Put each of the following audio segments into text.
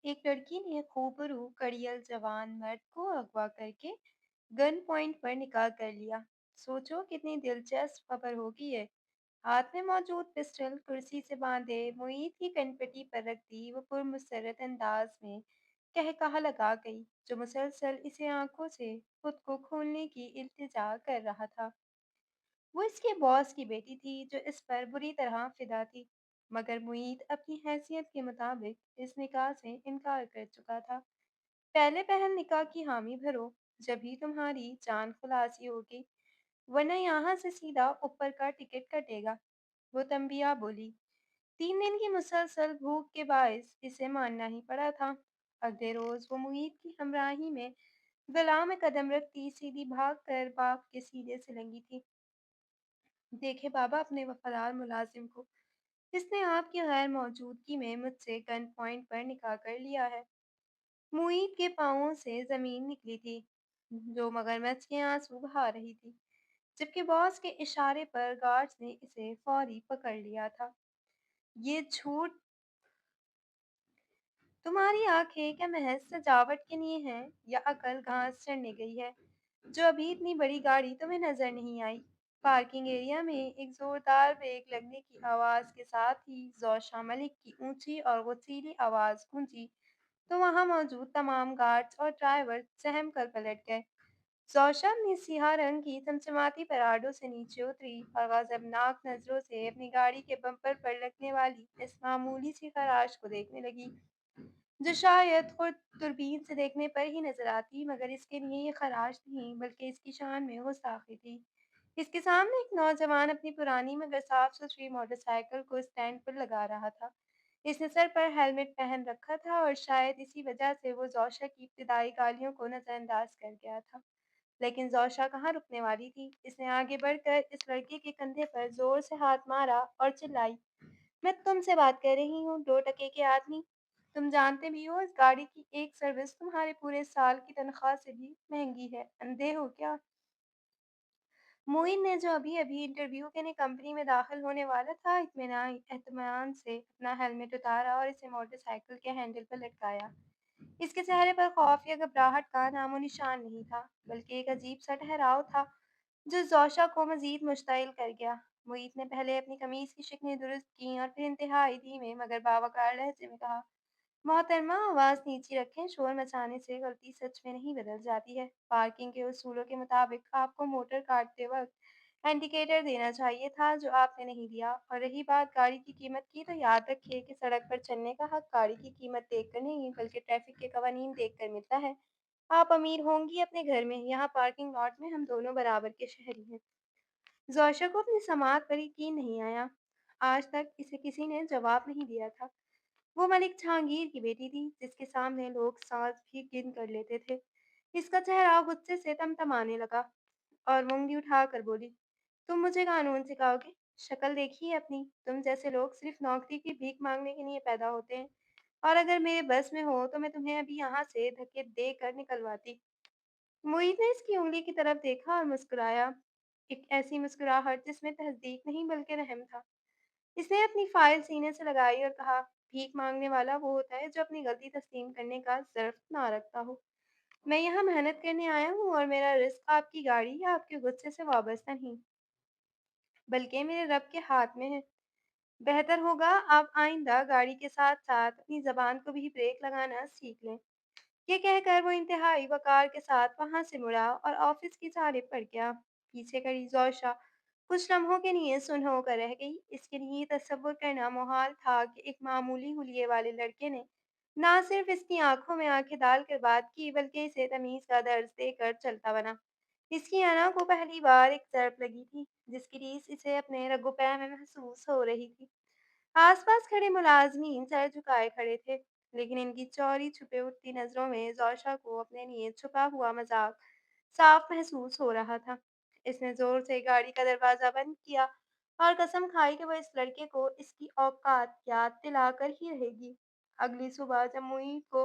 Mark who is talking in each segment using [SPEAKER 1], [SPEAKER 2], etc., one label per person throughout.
[SPEAKER 1] एक लड़की ने खूबरू कड़ियल जवान मर्द को अगवा करके गन पॉइंट पर निकाह कर लिया। सोचो कितनी दिलचस्प खबर होगी ये। हाथ में मौजूद पिस्टल कुर्सी से बांधे मुईद की कनपटी पर रख दी वो पुरमसरत अंदाज में कहकहा लगा गई, जो मुसलसल इसे आंखों से खुद को खोलने की इल्तिजा कर रहा था। वो इसके बॉस की बेटी थी जो इस पर बुरी तरह फिदा थी, मगर मुईद अपनी हैसियत के मुताबिक इस निकाह से इनकार कर चुका था। पहले पहल निकाह की हामी भरो, जब ही तुम्हारी जान खुलासी होगी, वरना यहाँ से सीधा ऊपर का टिकट कटेगा। वो तंबिया बोली। 3 दिन की मुसलसल भूख के बायस इसे मानना ही पड़ा था। अगले रोज वो मुईद की हमराही में गला में कदम रखती सीधी भाग कर बाप के सीने से लगी थी। देखे बाबा अपने वफादार मुलाजिम को, इसने आपकी गैर मौजूदगी में मुझसे गन पॉइंट पर निकाह कर लिया है। मुईद के पांवों से जमीन निकली थी, जो मगरमच्छ के आंसू बहा रही थी, जबकि बॉस के इशारे पर गार्ड्स ने इसे फौरी पकड़ लिया था। ये झूठ। तुम्हारी आंखें क्या महज सजावट के लिए हैं या अकल घास चढ़ने गई है, जो अभी इतनी बड़ी गाड़ी तुम्हें नजर नहीं आई? पार्किंग एरिया में एक जोरदार ब्रेक लगने की आवाज के साथ ही जोशा मलिक की ऊंची और गुस्सीली आवाज गूंजी, तो वहां मौजूद तमाम गार्ड्स और ड्राइवर सहम कर पलट गए। जोशा अपनी सियाह रंग की चमचमाती पराडों से नीचे उतरी और गजबनाक नजरों से अपनी गाड़ी के बम्पर पर लगने वाली इस मामूली सी खराश को देखने लगी, जो शायद खुद दूरबीन से देखने पर ही नजर आती, मगर इसके लिए ये खराश नहीं बल्कि इसकी शान में गुस्ताखी थी। इसके सामने एक नौजवान अपनी पुरानी मगर साफ सुथरी मोटरसाइकिल को स्टैंड पर लगा रहा था। इसने सर पर हेलमेट पहन रखा था और शायद इसी वजह से वो जोशा की इब्तिदाई गालियों को नजरअंदाज कर गया था। लेकिन जोशा कहाँ रुकने वाली थी। इसने आगे बढ़कर इस लड़के के कंधे पर जोर से हाथ मारा और चिल्लाई, मैं तुमसे बात कर रही हूँ, 2 टके के आदमी। तुम जानते भी हो इस गाड़ी की एक सर्विस तुम्हारे पूरे साल की तनख्वाह से भी महंगी है। अंधे हो क्या? मोइन ने, जो अभी अभी इंटरव्यू के लिए कंपनी में दाखिल होने वाला था, इत्मीनान एहतमाम से अपना हेलमेट उतारा और इसे मोटरसाइकिल के हैंडल पर लटकाया। इसके चेहरे पर खौफ या घबराहट का नामो निशान नहीं था, बल्कि एक अजीब सा ठहराव था, जो जोशा को मजीद मुश्तइल कर गया। मुईद ने पहले अपनी कमीज की शिकनें दुरुस्त की और फिर इंतहाई धीमे मगर बावकार लहजे में कहा, मोहतरमा, आवाज नीची रखें। शोर मचाने से गलती सच में नहीं बदल जाती है। पार्किंग के उसूलों के मुताबिक आपको मोटर काटते वक्त इंडिकेटर देना चाहिए था, जो आपने नहीं दिया। और रही बात गाड़ी की कीमत की, तो याद रखिए कि सड़क पर चलने का हक गाड़ी की कीमत देखकर नहीं बल्कि ट्रैफिक के कवानीन देखकर मिलता है। आप अमीर होंगी अपने घर में, यहाँ पार्किंग लॉट में हम दोनों बराबर के शहरी हैं। जोशा को अपनी समात पर यकीन नहीं आया। आज तक इसे किसी ने जवाब नहीं दिया था। वो मलिक जहांगीर की बेटी थी, जिसके सामने लोग सांस भी गिन कर लेते थे। इसका चेहरा गुस्से से तमतमाने लगा और वो उंगली उठाकर बोली, तुम मुझे कानून सिखाओगे? शक्ल देखिए अपनी। तुम जैसे लोग सिर्फ नौकरी की भीख मांगने के लिए पैदा होते हैं, और अगर मेरे बस में हो तो मैं तुम्हें अभी यहाँ से धक्के देकर निकलवाती। मुईद ने इसकी उंगली की तरफ देखा और मुस्कुराया, एक ऐसी मुस्कुराहट जिसमें तस्दीक नहीं बल्कि रहम था। इसने अपनी फाइल सीने से लगाई और कहा, भीख मांगने वाला वो होता है जो अपनी गलती तस्लीम करने का ज़र्फ ना रखता हो। मैं यहाँ मेहनत करने आया हूँ और मेरा रिस्क आपकी गाड़ी या आपके गुस्से से वाबस्ता नहीं, बल्कि मेरे रब के हाथ में है। बेहतर होगा आप आइंदा गाड़ी के साथ साथ अपनी जबान को भी ब्रेक लगाना सीख लें। ये कहकर वो इंतहाई वक़ार के साथ वहाँ से मुड़ा और ऑफ़िस की जानिब बढ़ गया। पीछे खड़ी ज़ोशा कुछ लम्हों के लिए सुन्न होकर रह गई। इसके लिए तसव्वुर करना मुहाल था कि एक मामूली हुलिये वाले लड़के ने ना सिर्फ़ इसकी आँखों में आँखें डालकर बात की, बल्कि इसे तमीज़ का दर्स देकर चलता बना। इसकी अना को पहली बार एक ज़रब लगी थी, जिसकी रीस इसे अपने रगो-पैर में महसूस हो रही थी। आस-पास खड़े मुलाज़मीन सर झुकाए खड़े थे, लेकिन इनकी चौड़ी छुपे उठती नज़रों में जोशा को अपने लिए छुपा हुआ मज़ाक साफ महसूस हो रहा था। इसने ज़ोर से गाड़ी का दरवाज़ा बंद किया और कसम खाई कि वह इस लड़के को इसकी औकात याद दिलाकर ही रहेगी। अगली सुबह जब मुईद को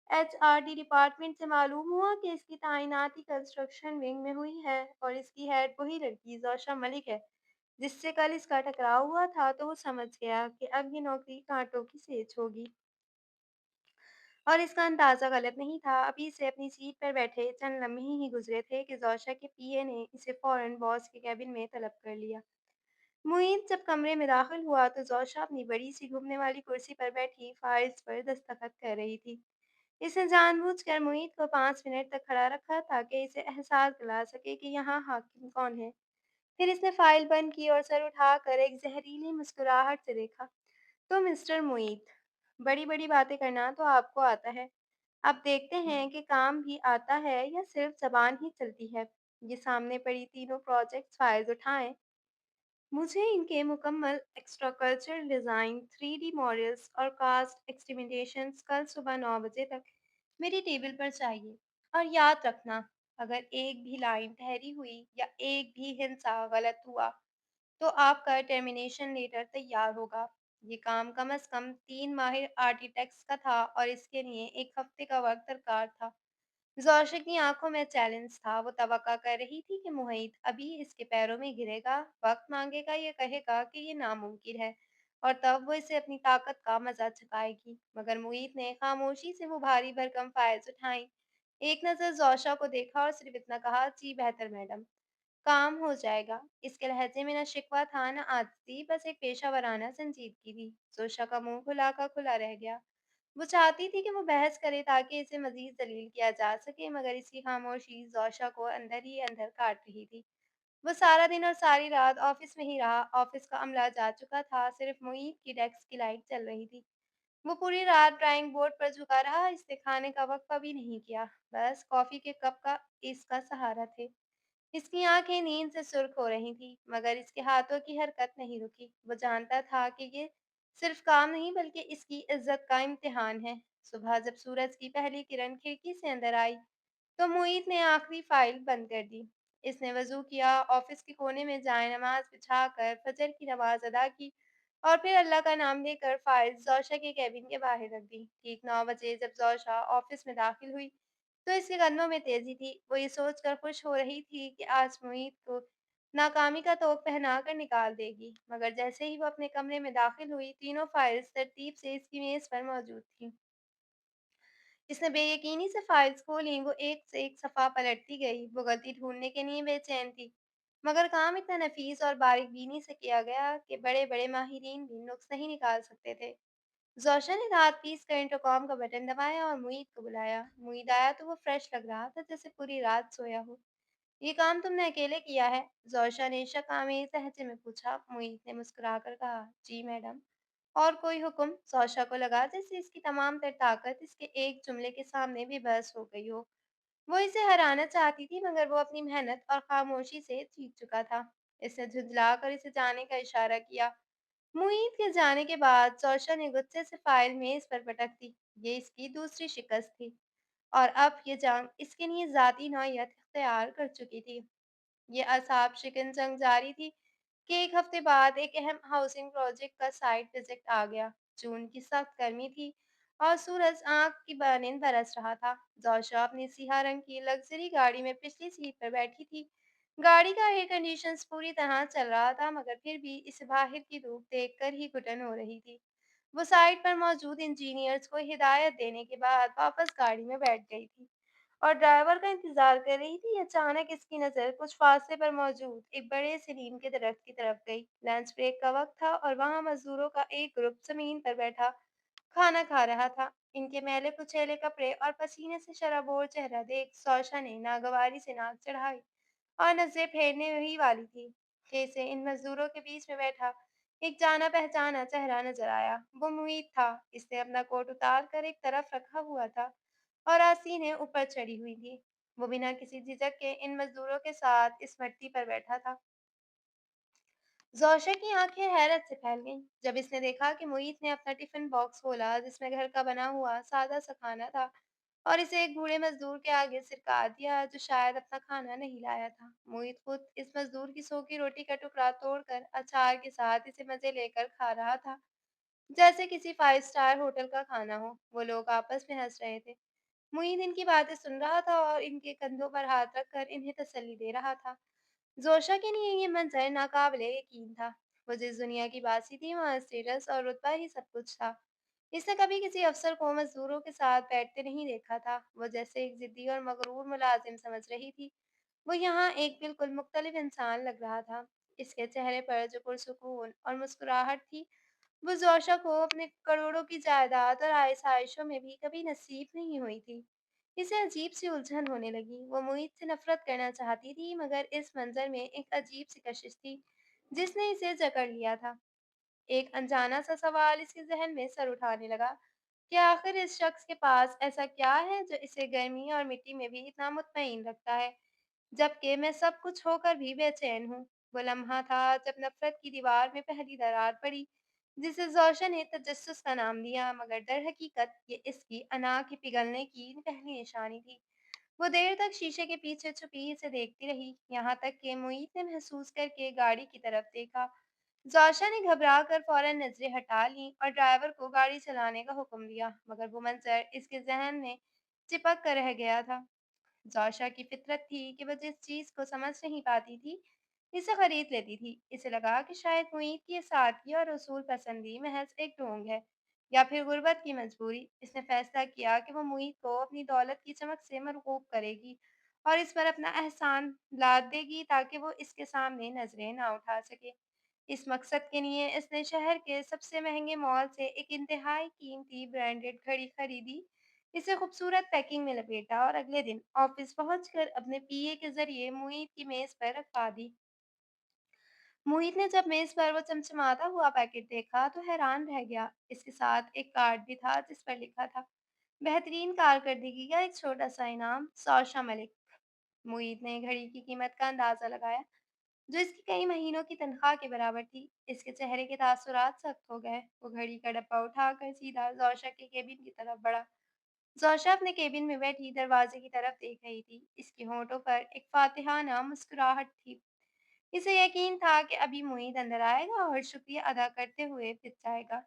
[SPEAKER 1] एचआरडी डिपार्टमेंट से मालूम हुआ कि इसकी तैनाती कंस्ट्रक्शन विंग में हुई है और इसकी हेड वही लड़की जोशा मलिक है जिससे कल इसका टकराव हुआ था, तो वो समझ गया कि अब ये नौकरी कांटों की सेज होगी। और इसका अंदाज़ा गलत नहीं था। अभी से अपनी सीट पर बैठे चंद लम्हे ही गुज़रे थे कि ज़ोशा के पीए ने इसे फ़ौरन बॉस के केबिन में तलब कर लिया। मुईद जब कमरे में दाखिल हुआ तो ज़ोशा अपनी बड़ी-सी घूमने वाली कुर्सी पर बैठी फ़ाइल्स पर दस्तखत कर रही थी। इसने जानबूझकर मुईद को 5 मिनट तक खड़ा रखा ताकि इसे एहसास दिला सके कि यहाँ हाकिम कौन है। फिर इसने फ़ाइल बंद की और सर उठाकर एक ज़हरीली मुस्कुराहट से देखा। तो मिस्टर मुईद, बड़ी-बड़ी बातें करना तो आपको आता है। अब देखते हैं कि काम भी आता है या सिर्फ ज़बान ही चलती है। ये सामने पड़ी तीनों प्रोजेक्ट्स फाइल्स उठाएं। मुझे इनके मुकम्मल एक्स्ट्राकल्चरल डिज़ाइन, 3D मॉडल्स और कास्ट एस्टिमेशंस कल सुबह 9 बजे तक मेरी टेबल पर चाहिए। और याद रखना, अगर एक भी लाइन ठहरी हुई या एक भी हिंसा गलत हुआ, तो आपका टर्मिनेशन लेटर तैयार होगा। ये काम कम से कम 3 माहिर आर्किटेक्ट्स का था और इसके लिए 1 हफ्ते का वक्त दरकार था। ज़ोशर की आँखों में चैलेंज था। वो तवक्का कर रही थी कि मुहीत अभी इसके पैरों में गिरेगा, वक़्त माँगेगा या कहेगा कि ये नामुमकिन है और तब वो इसे अपनी ताकत का मज़ा चखाएगी। मगर मुहीत ने खामोशी से वो भारी भरकम फाइल्स उठाईं। एक नज़र ज़ोशा को देखा और सिर्फ़ इतना कहा, जी बेहतर मैडम, काम हो जाएगा। इसके लहज़े में ना शिकवा था, ना आज़ती, बस एक पेशेवराना संजीदगी थी। ज़ोशा का मुँह खुला का खुला रह गया। वो चाहती थी कि वो बहस करे ताकि इसे मज़ीद ज़लील किया जा सके, मगर इसकी खामोशी ज़ोशा को अंदर ही अंदर काट रही थी। वो सारा दिन और सारी रात ऑफ़िस में ही रहा। ऑफ़िस का अमला जा चुका था, सिर्फ़ मुईद की डेस्क की लाइट चल रही थी। वो पूरी रात ड्राइंग बोर्ड पर झुका रहा, इसने खाने का वक़्फ़ा भी नहीं किया, बस कॉफ़ी के कप का इसका सहारा थे। इसकी आंखें नींद से सुर्ख हो रही थीं, मगर इसके हाथों की हरकत नहीं रुकी। वो जानता था कि ये सिर्फ काम नहीं बल्कि इसकी इज्जत का इम्तिहान है। सुबह जब सूरज की पहली किरण खिड़की से अंदर आई, तो मुईद ने आखिरी फाइल बंद कर दी। इसने वजू किया, ऑफिस के कोने में जाए नमाज बिछाकर फजर की नमाज अदा की और फिर अल्लाह का नाम लेकर फाइल जोशा के कैबिन के बाहर रख दी। ठीक 9 बजे जब जोशा ऑफिस में दाखिल हुई, तो इसके कदमों में तेजी थी। वो ये सोचकर खुश हो रही थी कि आज मुईद को नाकामी का तोग पहना कर निकाल देगी। मगर जैसे ही वो अपने कमरे में दाखिल हुई, तीनों फाइल्स तरतीब से इसकी मेज पर मौजूद थीं। इसने बेयकीनी से फाइल्स खोली, वो एक से एक सफ़ा पलटती गई। वो गलती ढूँढने के लिए बेचैन थी, मगर काम इतना नफ़ीस और बारीक-बीनी से किया गया कि बड़े-बड़े माहिरीन भी नुक्स नहीं निकाल सकते थे। ज़ोशा ने दाँत पीस कर इंटरकॉम का बटन दबाया और मुईद को बुलाया। मुईद आया तो वो फ्रेश लग रहा था, जैसे पूरी रात सोया हो। ये काम तुमने अकेले किया है? ज़ोशा ने शक-आमेज़ लहजे में पूछा। मुईद ने मुस्कुराकर कहा, जी मैडम। और कोई हुक्म? ज़ोशा को लगा जैसे इसकी तमाम तर ताकत इसके एक जुमले के सामने बेबस हो गई हो। वो इसे हराना चाहती थी, मगर वो अपनी मेहनत और खामोशी से जीत चुका था। इसने झुँझलाकर इसे जाने का इशारा किया। मुईद के जाने के बाद जोशा ने गुस्से से फाइल मेज पर पटक दी। ये इसकी दूसरी शिकस्त थी और अब ये जंग इसके लिए ज़ाती नौयत इख्तियार कर चुकी थी। ये असाब शिकन जंग जारी थी कि एक हफ्ते बाद एक अहम हाउसिंग प्रोजेक्ट का साइट विजिट आ गया। जून की सख्त गर्मी थी और सूरज आंख की मानिंद बरस रहा था। जोशा अपनी सिया रंग की लग्जरी गाड़ी में पिछली सीट पर बैठी थी। गाड़ी का एयर कंडीशन पूरी तरह चल रहा था, मगर फिर भी इसे बाहर की धूप देखकर ही घुटन हो रही थी। वो साइट पर मौजूद इंजीनियर्स को हिदायत देने के बाद वापस गाड़ी में बैठ गई थी और ड्राइवर का इंतजार कर रही थी। अचानक इसकी नज़र कुछ फासले पर मौजूद एक बड़े से नीम के दरख्त की तरफ गई। लंच ब्रेक का वक्त था और वहां मजदूरों का एक ग्रुप जमीन पर बैठा खाना खा रहा था। इनके मैले कुचेले कपड़े और पसीने से शराबोर चेहरा देख सौशा ने नागवारी से नाक चढ़ाई और नजरें फेरने ही वाली थी कि इसे इन मजदूरों के बीच में बैठा एक जाना पहचाना चेहरा नजर आया। वो मुईद था। इसने अपना कोट उतार कर एक तरफ रखा हुआ था और आसीनें ऊपर चढ़ी हुई थी। वो बिना किसी झिझक के इन मजदूरों के साथ इस मट्टी पर बैठा था। ज़ोशा की आंखें हैरत से फैल गईं जब इसने देखा कि मुईद ने अपना टिफिन बॉक्स खोला, जिसमें घर का बना हुआ सादा सा खाना था, और इसे एक बूढ़े मजदूर के आगे सिरका दिया जो शायद अपना खाना नहीं लाया था। मुईद खुद इस मजदूर की सूखी रोटी का टुकड़ा तोड़कर अचार के साथ इसे मजे लेकर खा रहा था, जैसे किसी 5 स्टार होटल का खाना हो। वो लोग आपस में हंस रहे थे। मुईद इनकी बातें सुन रहा था और इनके कंधों पर हाथ रखकर इन्हें तसल्ली दे रहा था। ज़ोशा के लिए ये मंज़र नाक़ाबिले यकीन था। वो जिस दुनिया की बासी थी, वहाँ स्टेटस और रुतबा ही सब कुछ था। इसने कभी किसी अफसर को मजदूरों के साथ बैठते नहीं देखा था। वो जैसे एक जिद्दी और मगरूर मुलाजिम समझ रही थी। वो यहाँ एक बिल्कुल मुख्तलिफ इंसान लग रहा था। इसके चेहरे पर जो पुरसुकून और मुस्कुराहट थी, वो जोशा को अपने करोड़ों की जायदाद और आयशाइशों में भी कभी नसीब नहीं हुई थी। इसे अजीब सी उलझन होने लगी। वो मुईद से नफरत करना चाहती थी, मगर इस मंजर में एक अजीब सी कशिश थी जिसने इसे जकड़ लिया था। एक अनजाना सा सवाल इसके जहन में सर उठाने लगा कि आखिर इस शख्स के पास ऐसा क्या है जो इसे गर्मी और मिट्टी में भी इतना मुतमईन रखता है, जबकि मैं सब कुछ होकर भी बेचैन हूँ। वो लम्हा था जब नफरत की दीवार में पहली दरार पड़ी, जिसे जोशा ने तजस्सुस का नाम दिया, मगर दर हकीकत ये इसकी अना के पिघलने की पहली निशानी थी। वो देर तक शीशे के पीछे छुपी इसे देखती रही, यहाँ तक कि मुईद ने महसूस करके गाड़ी की तरफ देखा। जोशा ने घबरा कर फौरन नजरें हटा लीं और ड्राइवर को गाड़ी चलाने का हुक्म दिया, मगर वो मंजर इसके जहन में चिपक कर रह गया था। जोशा की फितरत थी कि वो जिस चीज को समझ नहीं पाती थी, इसे खरीद लेती थी। इसे लगा कि शायद मुईद की ये सादगी और उसूल पसंदी महज एक ढोंग है, या फिर गुर्बत की मजबूरी। इसने फैसला किया कि वो मुईद को अपनी दौलत की चमक से मरगूब करेगी और इस पर अपना एहसान लाद देगी ताकि वो इसके सामने नजरें ना उठा सके। इस मकसद के लिए इसने शहर के सबसे महंगे मॉल से एक इंतहाई कीमती ब्रांडेड घड़ी खरीदी, इसे खूबसूरत पैकिंग में लपेटा और अगले दिन ऑफिस पहुंचकर अपने पीए के जरिए मुईद की मेज पर रखवा दी। मुईद ने जब मेज पर वो चमचमाता हुआ पैकेट देखा तो हैरान रह गया। इसके साथ एक कार्ड भी था जिस पर लिखा था, बेहतरीन कारकर्दगी का एक छोटा सा इनाम, सौशा मलिक। मुईद ने घड़ी की कीमत का अंदाजा लगाया, जो इसकी कई महीनों की तनख्वाह के बराबर थी। इसके चेहरे के तासुरात सख्त हो गए। वो घड़ी का डब्बा उठाकर सीधा जोशा के केबिन की तरफ बढ़ा। जोशा अपने केबिन में बैठी दरवाजे की तरफ देख रही थी। इसके होठों पर एक फातिहाना मुस्कुराहट थी। इसे यकीन था कि अभी मुईद अंदर आएगा और शुक्रिया अदा करते हुए फिर जाएगा।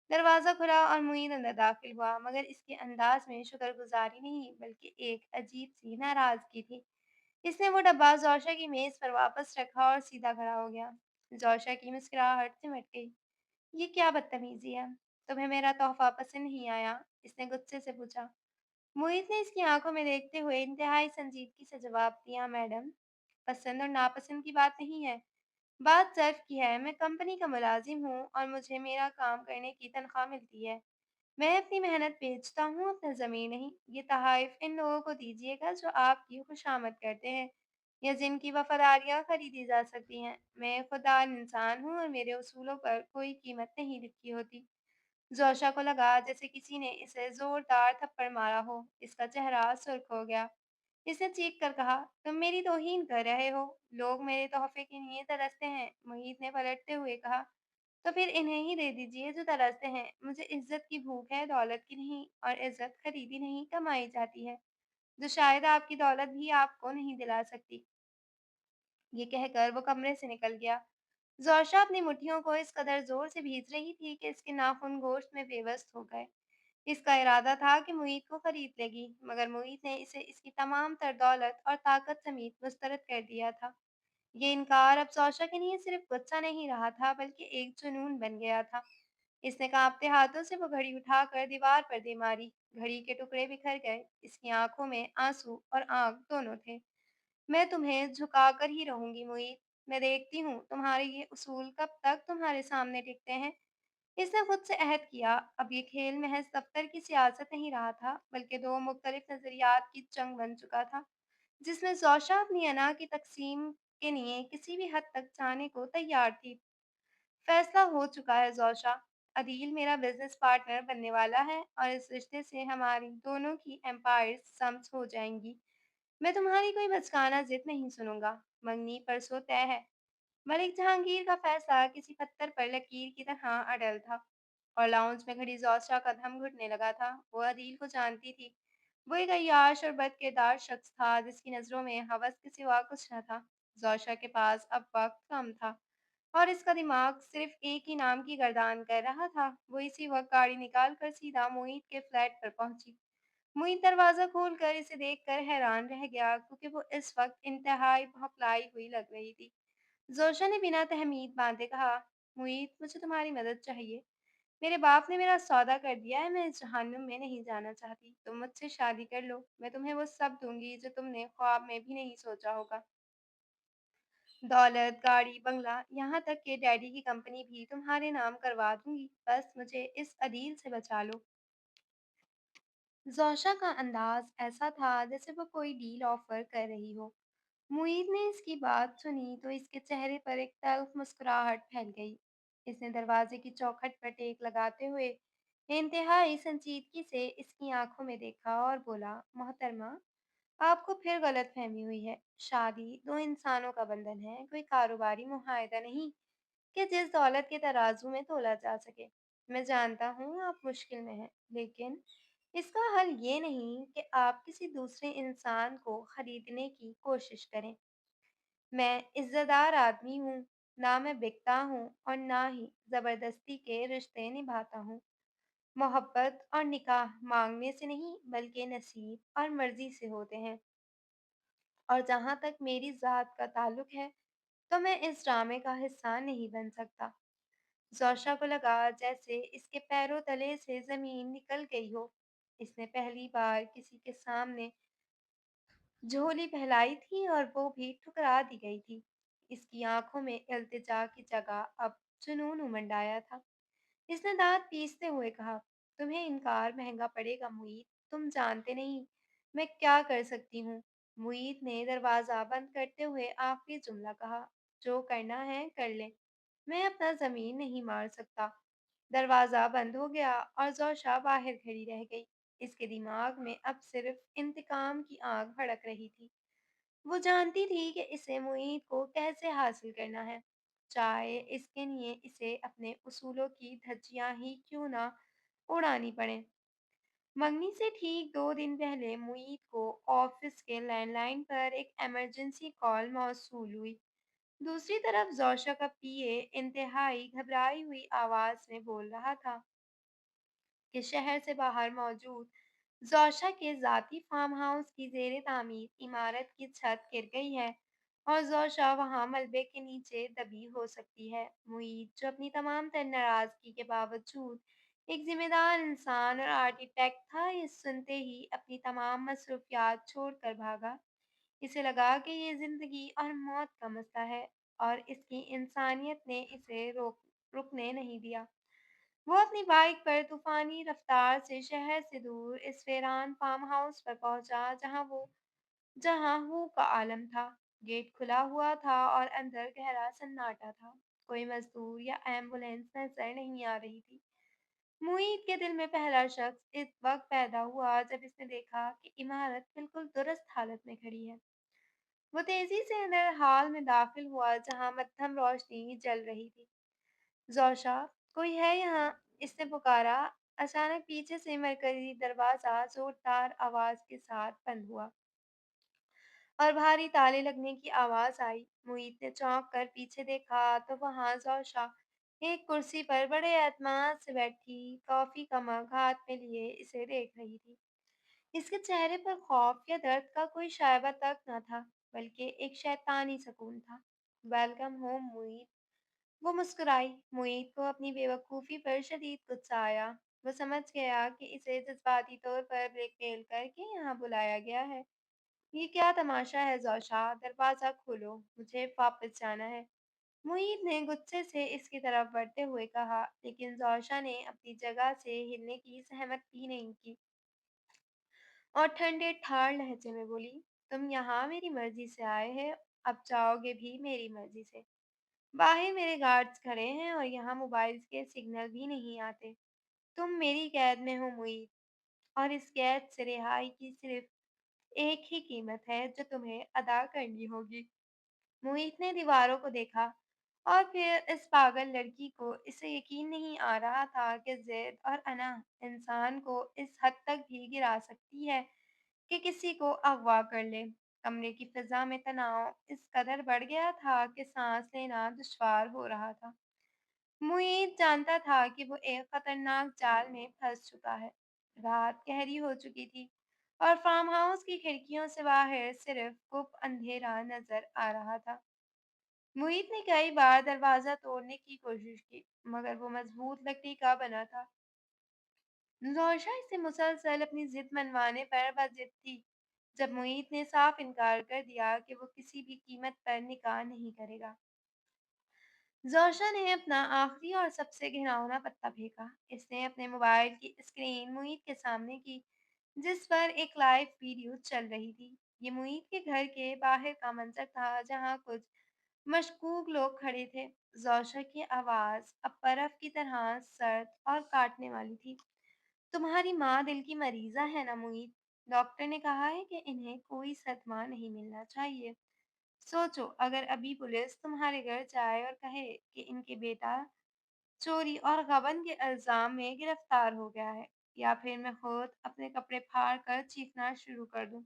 [SPEAKER 1] दरवाजा खुला और मुईद अंदर दाखिल हुआ, मगर इसके अंदाज में शुक्रगुजारी नहीं बल्कि एक अजीब सी नाराजगी थी। इसने वो डब्बा जोशा की मेज पर वापस रखा और सीधा खड़ा हो गया। जोशा की मुस्कुराहट सिमट गई। ये क्या बदतमीजी है? तुम्हें मेरा तोहफा पसंद नहीं आया? इसने गुस्से से पूछा। मोहित ने इसकी आंखों में देखते हुए इंतहाई संजीदगी से जवाब दिया, मैडम, पसंद और नापसंद की बात नहीं है। बात सर्फ की है। मैं कंपनी का मुलाजिम हूँ और मुझे मेरा काम करने की तनख्वाह मिलती है। मैं अपनी मेहनत बेचता हूँ, अपना ज़मीन नहीं। ये तोहफ़ इन लोगों को दीजिएगा जो आपकी खुशामद करते हैं या जिनकी वफ़ादारियाँ खरीदी जा सकती हैं। मैं एक खुददार इंसान हूँ और मेरे उसूलों पर कोई कीमत नहीं लिखी होती। जोशा को लगा जैसे किसी ने इसे ज़ोरदार थप्पड़ मारा हो। इसका चेहरा सुर्ख हो गया। इसने चीख कर कहा, तुम मेरी तौहीन कर रहे हो। लोग मेरे तोहफ़े के लिए तरसते हैं। मोहित ने पलटते हुए कहा, तो फिर इन्हें ही दे दीजिए जो तरसते हैं। मुझे इज्जत की भूख है, दौलत की नहीं, और इज्जत खरीदी नहीं कमाई जाती है, जो शायद आपकी दौलत भी आपको नहीं दिला सकती। ये कहकर वो कमरे से निकल गया। जोशा अपनी मुट्ठियों को इस कदर जोर से भींच रही थी कि इसके नाखून गोश्त में बेबस हो गए। इसका इरादा था कि मुईद को खरीद लेगी, मगर मुईद ने इसे इसकी तमाम तर दौलत और ताकत समेत मुस्तरद कर दिया था। ये इनकार अब जोशा के लिए सिर्फ गुस्सा नहीं रहा था, बल्कि एक जुनून बन गया था। इसने कांपते हाथों से वो घड़ी उठाकर दीवार पर दे मारी। घड़ी के टुकड़े बिखर गए। इसकी आंखों में आंसू और आग दोनों थे। मैं तुम्हें झुका कर ही रहूंगी मुईद। मैं देखती हूँ तुम्हारे ये उसूल कब तक तुम्हारे सामने टिकते हैं। इसने खुद से अहद किया। अब ये खेल महज दफ्तर की सियासत नहीं रहा था, बल्कि दो मुख्तलिफ नजरियात की जंग बन चुका था, जिसमें जोशा अपनी अना की तकसीम के लिए किसी भी हद तक जाने को तैयार थी। फैसला हो चुका है जोशा। अदील मेरा बिजनेस पार्टनर बनने वाला है और इस रिश्ते से हमारी दोनों की एम्पायर्स सम्स हो जाएंगी। मैं तुम्हारी कोई बचकाना जिद नहीं सुनूंगा। मंगनी परसों तय है। मलिक जहांगीर का फैसला किसी पत्थर पर लकीर की तरह अटल था और लाउंज में खड़ी जोशा का दम घुटने लगा था। वो अदील को जानती थी। वो एक अय्याश और बदकिरदार शख्स था जिसकी नज़रों में हवस के सिवा कुछ न था। जोशा के पास अब वक्त कम था और इसका दिमाग सिर्फ एक ही नाम की गर्दान कर रहा था। वो इसी वक्त गाड़ी निकाल कर सीधा मोहित के फ्लैट पर पहुंची। मोहित दरवाज़ा खोलकर इसे देखकर हैरान रह गया, क्योंकि वो इस वक्त इंतहाई भौखलाई हुई लग रही थी। जोशा ने बिना तहमीद बांधे कहा, मुईद, मुझे तुम्हारी मदद चाहिए। मेरे बाप ने मेरा सौदा कर दिया है, मैं इस जहन्नुम में नहीं जाना चाहती। तुम मुझसे शादी कर लो, मैं तुम्हें वो सब दूँगी जो तुमने ख्वाब में भी नहीं सोचा होगा। दौलत, गाड़ी, बंगला, यहाँ तक कि डैडी की कंपनी भी तुम्हारे नाम करवा दूँगी। बस मुझे इस अदील से बचा लो। ज़ोशा का अंदाज़ ऐसा था जैसे वो कोई डील ऑफ़र कर रही हो। मुईद ने इसकी बात सुनी तो इसके चेहरे पर एक तल्ख़ मुस्कुराहट फैल गई। इसने दरवाज़े की चौखट पर टेक लगाते हुए इंतहाई संजीदगी से इसकी आंखों में देखा और बोला, मोहतरमा, आपको फिर गलतफ़हमी हुई है। शादी दो इंसानों का बंधन है, कोई कारोबारी मुआहदा नहीं कि जिस दौलत के तराजू में तोला जा सके। मैं जानता हूँ आप मुश्किल में हैं, लेकिन इसका हल ये नहीं कि आप किसी दूसरे इंसान को खरीदने की कोशिश करें। मैं इज़्ज़तदार आदमी हूँ, ना मैं बिकता हूँ और ना ही ज़बरदस्ती के रिश्ते निभाता हूँ। मोहब्बत और निकाह मांगने से नहीं, बल्कि नसीब और मर्ज़ी से होते हैं। और जहाँ तक मेरी ज़ात का ताल्लुक है, तो मैं इस ड्रामे का हिस्सा नहीं बन सकता। ज़ोशा को लगा जैसे इसके पैरों तले से ज़मीन निकल गई हो। इसने पहली बार किसी के सामने झोली फैलाई थी और वो भी ठुकरा दी गई थी। इसकी आंखों में इल्तिजा की जगह अब जुनून उमड़ आया था। इसने दांत पीसते हुए कहा, तुम्हें इनकार महंगा पड़ेगा मुईद, तुम जानते नहीं मैं क्या कर सकती हूँ। मुईद ने दरवाज़ा बंद करते हुए आखिरी जुमला कहा, जो करना है कर ले, मैं अपना ज़मीन नहीं मार सकता। दरवाज़ा बंद हो गया और ज़ोशा बाहर खड़ी रह गई। इसके दिमाग में अब सिर्फ इंतकाम की आग भड़क रही थी। वो जानती थी कि इसे मुईद को कैसे हासिल करना है, चाहे इसके लिए इसे अपने उसूलों की धज्जियां ही क्यों ना उड़ानी पड़े। मंगनी से ठीक 2 दिन पहले मुईद को ऑफिस के लैंडलाइन पर एक इमरजेंसी कॉल मौसूल हुई। दूसरी तरफ जोशा का पीए इंतहाई घबराई हुई आवाज में बोल रहा था कि शहर से बाहर मौजूद जोशा के ज़ाती फार्म हाउस की ज़ेर तामीर इमारत की छत गिर गई है और जोशा वहाँ मलबे के नीचे दबी हो सकती है। मुईद, जो अपनी तमाम तर नाराज़गी के बावजूद एक जिम्मेदार इंसान और आर्किटेक्ट था, ये सुनते ही अपनी तमाम मसरूफियात छोड़कर भागा। इसे लगा कि ये ज़िंदगी और मौत का मसला है और इसकी इंसानियत ने इसे रुकने नहीं दिया। वो अपनी बाइक पर तूफानी रफ्तार से शहर से दूर इस वीरान फार्म हाउस पर पहुंचा जहां हू का आलम था। गेट खुला हुआ था और अंदर गहरा सन्नाटा था। कोई मजदूर या एम्बुलेंस नजर नहीं आ रही थी। मुईद के दिल में पहला शख्स इस वक्त पैदा हुआ जब इसने देखा कि इमारत बिल्कुल दुरुस्त हालत में खड़ी है। वो तेजी से अंदर हाल में दाखिल हुआ जहां मध्यम रोशनी जल रही थी। जोशा, कोई है यहाँ? इसने पुकारा। अचानक पीछे से मरकजी दरवाजा जोरदार आवाज के साथ बंद हुआ और भारी ताले लगने की आवाज आई। मुईद ने चौंक कर पीछे देखा तो वहां जोशा एक कुर्सी पर बड़े एतमाद से बैठी कॉफी का मग हाथ में लिए इसे देख रही थी। इसके चेहरे पर खौफ या दर्द का कोई शायबा तक न था, बल्कि एक शैतानी सुकून था। वेलकम होम मुईद, वो मुस्कुराई। मुईद को अपनी बेवकूफ़ी पर शदीद गुस्सा आया। वो समझ गया कि इसे जज़्बाती तौर पर ब्लैकमेल करके यहाँ बुलाया गया है। ये क्या तमाशा है ज़ोशा? दरवाज़ा खोलो, मुझे वापस जाना है। मुईद ने गुस्से से इसकी तरफ बढ़ते हुए कहा, लेकिन ज़ोशा ने अपनी जगह से हिलने की सहमत भी नहीं की और ठंडे ठार लहजे में बोली, तुम यहाँ मेरी मर्ज़ी से आए हैं, अब जाओगे भी मेरी मर्ज़ी से। बाहर मेरे गार्ड्स खड़े हैं और यहाँ मोबाइल्स के सिग्नल भी नहीं आते। तुम मेरी कैद में हो मुईद, और इस कैद से रिहाई की सिर्फ एक ही कीमत है जो तुम्हें अदा करनी होगी। मुईद ने दीवारों को देखा और फिर इस पागल लड़की को। इसे यकीन नहीं आ रहा था कि ज़िद और अना इंसान को इस हद तक भी गिरा सकती है कि किसी को अगवा कर ले। कमरे की फिजा में तनाव इस कदर बढ़ गया था कि सांस लेना दुश्वार हो रहा था। मुईद जानता था कि वो एक खतरनाक जाल में फंस चुका है। रात गहरी हो चुकी थी और फार्म हाउस की खिड़कियों से बाहर सिर्फ गुप अंधेरा नजर आ रहा था। मुईद ने कई बार दरवाजा तोड़ने की कोशिश की, मगर वो मजबूत लकड़ी का बना था। ज़ोहशा इसे मुसलसल अपनी जिद मनवाने पर बाजिद थी। जब मुईद ने साफ इनकार कर दिया कि वो किसी भी कीमत पर निकाह नहीं करेगा, ज़ोहशा ने अपना आखिरी और सबसे घिनौना पत्ता फेंका। इसने अपने मोबाइल की स्क्रीन मुईद के सामने की, जिस पर एक लाइव वीडियो चल रही थी। ये मुईद के घर के बाहर का मंजर था, जहाँ कुछ मशकूक लोग खड़े थे। ज़ोहशा की आवाज़ अब बर्फ की तरह सर्द और काटने वाली थी। तुम्हारी माँ दिल की मरीज़ा है ना मुईद? डॉक्टर ने कहा है कि इन्हें कोई सदमा नहीं मिलना चाहिए। सोचो, अगर अभी पुलिस तुम्हारे घर जाए और कहे कि इनके बेटा चोरी और गबन के इल्ज़ाम में गिरफ्तार हो गया है, या फिर मैं खुद अपने कपड़े फाड़ कर चीखना शुरू कर दूँ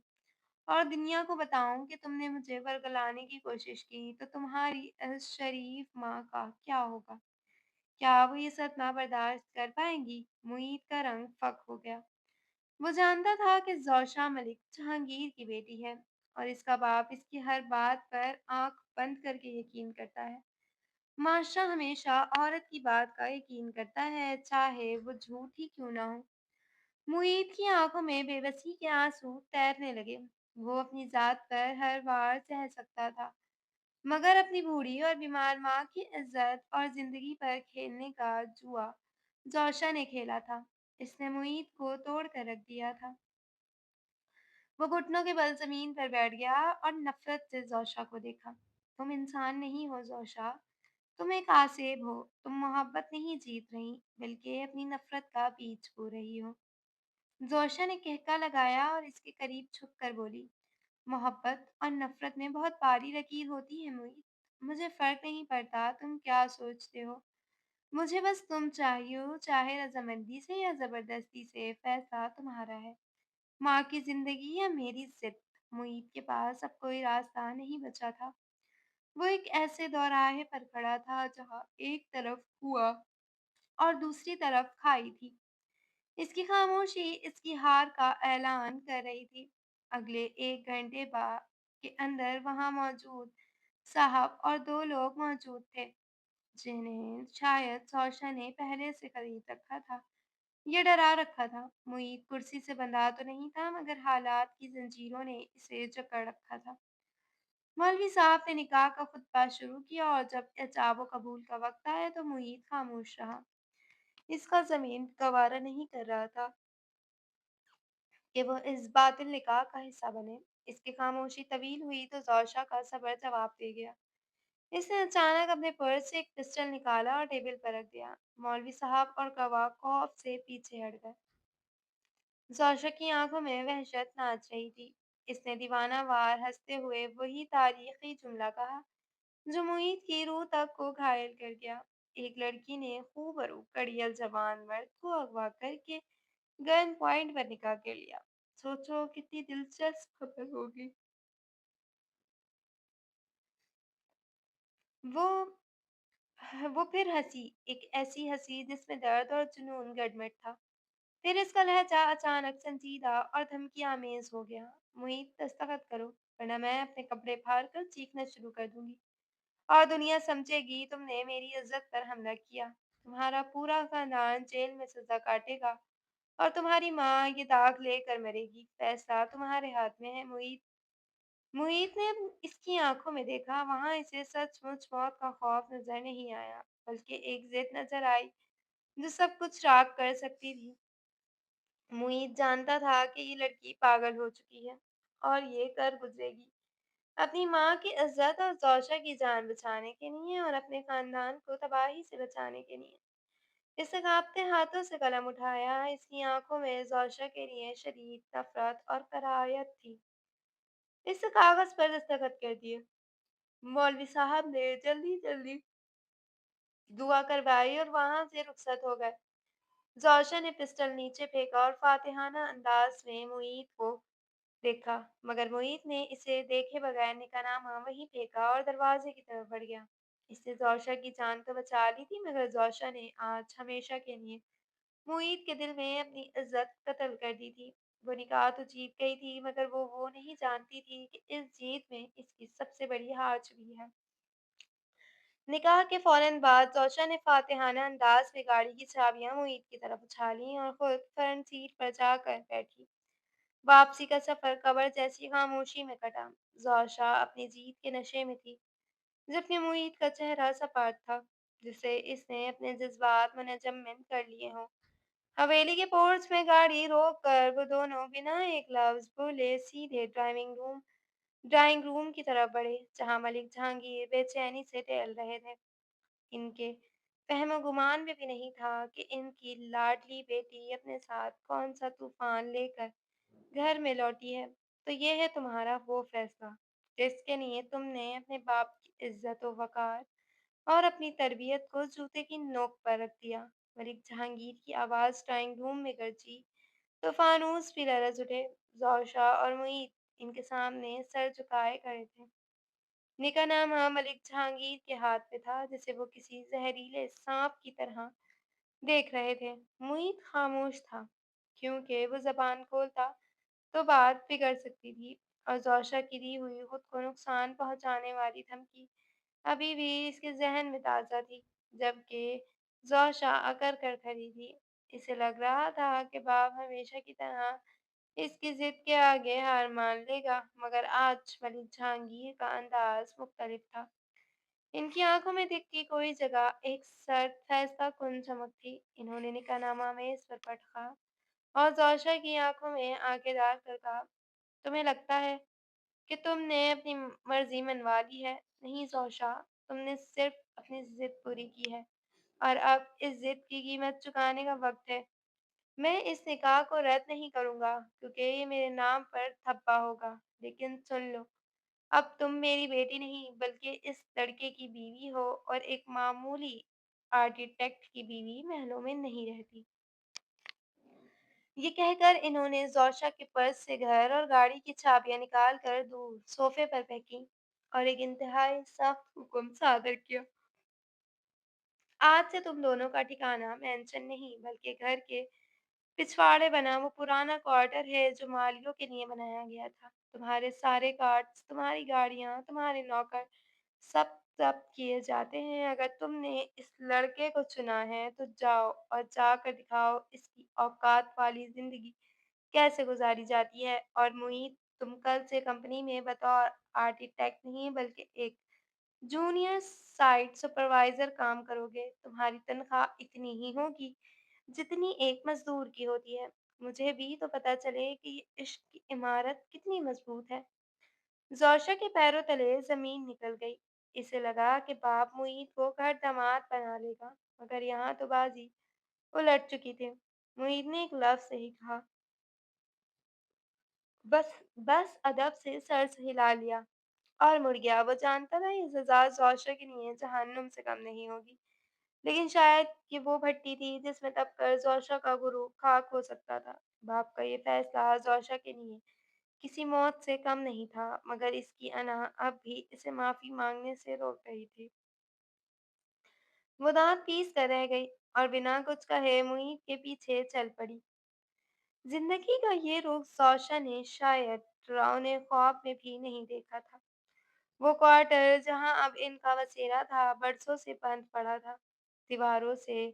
[SPEAKER 1] और दुनिया को बताऊँ कि तुमने मुझे वर्गलाने की कोशिश की, तो तुम्हारी इस शरीफ माँ का क्या होगा? क्या वो ये सदमा बर्दाश्त कर पाएँगी? मुईद का रंग फ़क हो गया। वो जानता था कि ज़ौशा मलिक जहांगीर की बेटी है और इसका बाप इसकी हर बात पर आंख बंद करके यकीन करता है। माशरा हमेशा औरत की बात का यकीन करता है, चाहे वो झूठ ही क्यों ना हो। मुईद की आंखों में बेबसी के आंसू तैरने लगे। वो अपनी जात पर हर बार सह सकता था, मगर अपनी बूढ़ी और बीमार माँ की इज्जत और जिंदगी पर खेलने का जुआ जोशा ने खेला था। इसने मुईद को तोड़ कर रख दिया था। वो घुटनों के बल जमीन पर बैठ गया और नफरत से जोशा को देखा। तुम इंसान नहीं हो जोशा, तुम एक आसेब हो। तुम मोहब्बत नहीं जीत रही, बल्कि अपनी नफरत का बीज बो रही हो। जोशा ने कहका लगाया और इसके करीब झुक कर बोली, मोहब्बत और नफरत में बहुत बारी लकीर होती है मुईद। मुझे फर्क नहीं पड़ता तुम क्या सोचते हो। मुझे बस तुम चाहिए हो, चाहे रजामंदी से या जबरदस्ती से, फैसला तुम्हारा है। माँ की जिंदगी या मेरी जिद। मुईद के पास अब कोई रास्ता नहीं बचा था। वो एक ऐसे दौराहे पर खड़ा था जहाँ एक तरफ कुआं और दूसरी तरफ खाई थी। इसकी खामोशी इसकी हार का ऐलान कर रही थी। अगले 1 घंटे बाद के अंदर वहां मौजूद साहब और 2 लोग मौजूद थे, जिन्हें शायद सौशा ने पहले से खरीद रखा था या डरा रखा था। मुईद कुर्सी से बंधा तो नहीं था, मगर हालात की जंजीरों ने इसे जकड़ रखा था। मौलवी साहब ने निकाह का खुतबा शुरू किया और जब एजाब कबूल का वक्त आया तो मुईद खामोश रहा। इसका जमीन गवारा नहीं कर रहा था कि वो इस बातिल निकाह का हिस्सा बने। इसकी खामोशी तवील हुई तो ज़ौशा का सब्र जवाब दे गया। इसने अचानक अपने पर्स से एक पिस्टल निकाला और टेबल पर रख दिया। मौलवी साहब और गवाह खौफ से पीछे हट गए। ज़ौशा की आंखों में वहशत नाच रही थी। इसने दीवाना वार हंसते हुए वही तारीखी जुमला कहा जो मुईद की रूह तक को घायल कर गया। एक लड़की ने खूबरू कड़ियल जवान मर्द को अगवा करके गन पॉइंट पर निकाह कर लिया। सोचो कितनी दिलचस्प खबर होगी। वो वो फिर हंसी, एक ऐसी हंसी जिसमें दर्द और जुनून गडमट था। फिर इसका लहजा अचानक संजीदा और धमकी आमेज हो गया। मुईद, दस्तखत करो, वरना मैं अपने कपड़े फाड़ कर चीखना शुरू कर दूंगी और दुनिया समझेगी तुमने मेरी इज्जत पर हमला किया। तुम्हारा पूरा खानदान जेल में सजा काटेगा और तुम्हारी माँ ये दाग लेकर मरेगी। फैसला तुम्हारे हाथ में है मुईद। मुईद ने इसकी आंखों में देखा। वहां इसे सचमुच मौत का खौफ नजर नहीं आया, बल्कि एक जिद नजर आई जो सब कुछ राख कर सकती थी। मुईद जानता था कि ये लड़की पागल हो चुकी है और ये कर गुजरेगी, अपनी माँ की इज्जत और जोशा की जान बचाने के लिए और अपने खानदान को तबाही से बचाने के लिए। इसने कांपते हाथों से कलम उठाया। इसकी आंखों में जोशा के लिए शदीद नफरत और कराहत थी। इसने कागज पर दस्तखत कर दिए। मौलवी साहब ने जल्दी जल्दी दुआ करवाई और वहां से रुखसत हो गए। जोशा ने पिस्टल नीचे फेंका और फातिहाना अंदाज में मुईद को देखा, मगर मुईद ने इसे देखे बगैर निकाहनामा वहीं फेंका और दरवाजे की तरफ बढ़ गया। इससे जोशा की जान तो बचा ली थी, मगर जोशा ने आज हमेशा के लिए मुईद के दिल में अपनी इज्जत कत्ल कर दी थी। वो निकाह तो जीत गई थी, मगर वो नहीं जानती थी कि इस जीत में इसकी सबसे बड़ी हार छुपी है। निकाह के फौरन बाद जोशा ने फातिहाना अंदाज में गाड़ी की चाबियां मुईद की तरफ उछाली और खुद फ्रंट सीट पर जाकर बैठी। वापसी का सफर कब्र जैसी खामोशी में कटा। जोशा अपनी जीत के नशे में थी, जबकि मुईद का चेहरा सपाट था, जिसे इसने अपने जज्बात मुनजम्मिन कर लिए हों। हवेली के पोर्च में गाड़ी रोक कर वो दोनों बिना एक लफ्ज बोले सीधे ड्राइंग रूम की तरफ बढ़े, जहां मलिक जहांगीर बेचैनी से टहल रहे थे। इनके फहमो-गुमान में भी नहीं था कि इनकी लाडली बेटी अपने साथ कौन-सा तूफ़ान लेकर घर में लौटी है। तो ये है तुम्हारा वो फ़ैसला, जिसके लिए तुमने अपने बाप की इज़्ज़त व वक़ार और अपनी तरबियत को जूते की नोक पर रख दिया। मलिक जहांगीर की आवाज़ ड्राइंग रूम में गरजी तो फ़ानूस भी लरज़ उठे। ज़ौशा और मुईद इनके सामने सर झुकाए खड़े थे। निकाहनामा मलिक जहांगीर के हाथ में था, जिसे वो किसी ज़हरीले साँप की तरह देख रहे थे। मुईद खामोश था, क्योंकि वो ज़बान खोलता तो बात बिगड़ सकती थी और ज़ौशा की दी हुई खुद को नुकसान पहुँचाने वाली धमकी अभी भी इसके ज़हन में ताज़ा थी, जबकि ज़ौशा अकड़ कर खड़ी थी। इसे लग रहा था कि बाप हमेशा की तरह इसकी ज़िद के आगे हार मान लेगा, मगर आज मलिक जहांगीर का अंदाज़ मुख्तलिफ था। इनकी आँखों में दिखती कोई जगह एक सर्द फैसला-कुन चमक थी। इन्होंने निकाहनामा मेज़ पर पटका और ज़ौशा की आँखों में आँखें डाल कर कहा, तुम्हें लगता है कि तुमने अपनी मर्ज़ी मनवा ली है? नहीं ज़ौशा, तुमने सिर्फ़ अपनी ज़िद पूरी की है और अब इस ज़िद की कीमत चुकाने का वक़्त है। मैं इस निकाह को रद्द नहीं करूँगा, क्योंकि ये मेरे नाम पर धब्बा होगा। लेकिन सुन लो, अब तुम मेरी बेटी नहीं बल्कि इस लड़के की बीवी हो और एक मामूली आर्किटेक्ट की बीवी महलों में नहीं रहती। ये कहकर इन्होंने ज़ौशा के पर्स से घर और गाड़ी की चाबियाँ निकाल कर दूर सोफ़े पर फेंकी और एक इंतहाई सख्त हुक्म सादर किया। आज से तुम दोनों का ठिकाना मेंशन नहीं बल्कि घर के पिछवाड़े बना वो पुराना क्वार्टर है जो मालियों के लिए बनाया गया था। तुम्हारे सारे कार्ड्स, तुम्हारी गाड़ियाँ, तुम्हारे नौकर सब ज़ब्त किए जाते हैं। अगर तुमने इस लड़के को चुना है तो जाओ और जाकर दिखाओ इसकी औकात वाली ज़िंदगी कैसे गुज़ारी जाती है। और मुईद, तुम कल से कंपनी में बतौर आर्किटेक्ट नहीं बल्कि एक जूनियर साइट सुपरवाइज़र काम करोगे। तुम्हारी तनख्वाह इतनी ही होगी जितनी एक मज़दूर की होती है। मुझे भी तो पता चले कि ये इश्क की इमारत कितनी मज़बूत है। ज़ौशा के पैरों तले ज़मीन निकल गई। इसे लगा कि बाप मुईद को घर दामाद बना लेगा, मगर यहाँ तो बाज़ी उलट चुकी थी। मुईद ने एक लफ्ज़ नहीं कहा, बस बस अदब से सर हिला लिया और मुड़ गया। वो जानता था ये सज़ा ज़ौशा के लिए जहन्नुम से कम नहीं होगी। लेकिन शायद ये वो भट्टी थी जिसमें दबकर ज़ौशा का गुरूर खाक हो सकता था। बाप का ये फैसला ज़ौशा के लिए किसी मौत से कम नहीं था, मगर इसकी अना अब भी इसे माफ़ी माँगने से रोक रही थी। वो दाँत पीस कर रह गई और बिना कुछ कहे मुईद के पीछे चल पड़ी। ज़िंदगी का ये रुख ज़ौशा ने शायद डरावने ख्वाब में भी नहीं देखा था। वो क्वार्टर जहाँ अब इनका बसेरा था, बरसों से बंद पड़ा था। दीवारों से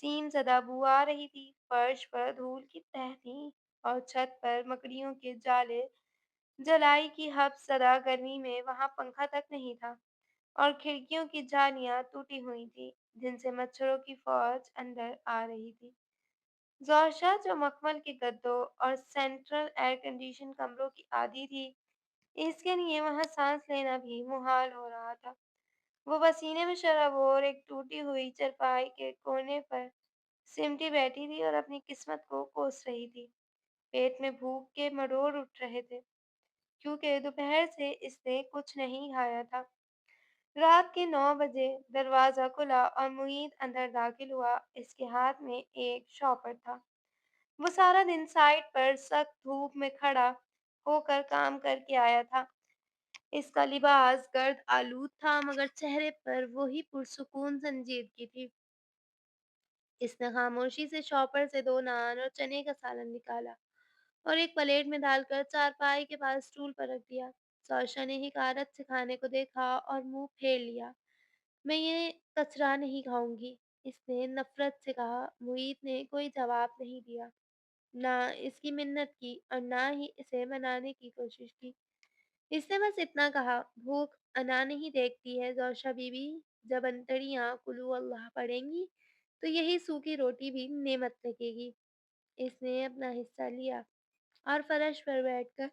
[SPEAKER 1] सीम ज़दा बू आ रही थी, फर्श पर धूल की तह थी और छत पर मकड़ियों के जाले जलाई की हबसदा गर्मी में वहाँ पंखा तक नहीं था और खिड़कियों की जालियाँ टूटी हुई थीं, जिनसे मच्छरों की फौज अंदर आ रही थी। ज़ौशा, जो मखमल के गद्दों और सेंट्रल एयर कंडीशन कमरों की आदी थी, इसके लिए वहाँ सांस लेना भी मुहाल हो रहा था। वो पसीने में शराबोर एक टूटी हुई चारपाई के कोने पर सिमटी बैठी थी और अपनी किस्मत को कोस रही थी। पेट में भूख के मरोड़ उठ रहे थे, क्योंकि दोपहर से इसने कुछ नहीं खाया था। रात के 9 बजे दरवाज़ा खुला और मुईद अंदर दाखिल हुआ। इसके हाथ में एक शॉपर था। वो सारा दिन साइट पर सख्त धूप में खड़ा होकर काम करके आया था। इसका लिबास गर्द आलूद था, मगर चेहरे पर वही पुरसुकून संजीदगी थी। इसने खामोशी से शॉपर से 2 नान और चने का सालन निकाला और एक प्लेट में डालकर चारपाई के पास स्टूल पर रख दिया। सौशा ने हिकारत से खाने को देखा और मुंह फेर लिया।
[SPEAKER 2] میں یہ کچرا نہیں کھاؤں گی، اس نے نفرت سے کہا۔ معید نے کوئی جواب نہیں دیا، نہ اس کی منت کی اور نہ ہی اسے منانے کی کوشش کی۔ اس نے بس اتنا کہا، بھوک انا نہیں دیکھتی ہے زوشا بی بی، جب انتڑیاں کلو اللہ پڑیں گی تو یہی سوکھی روٹی بھی نعمت لگے گی۔ اس نے اپنا حصہ لیا اور فرش پر بیٹھ کر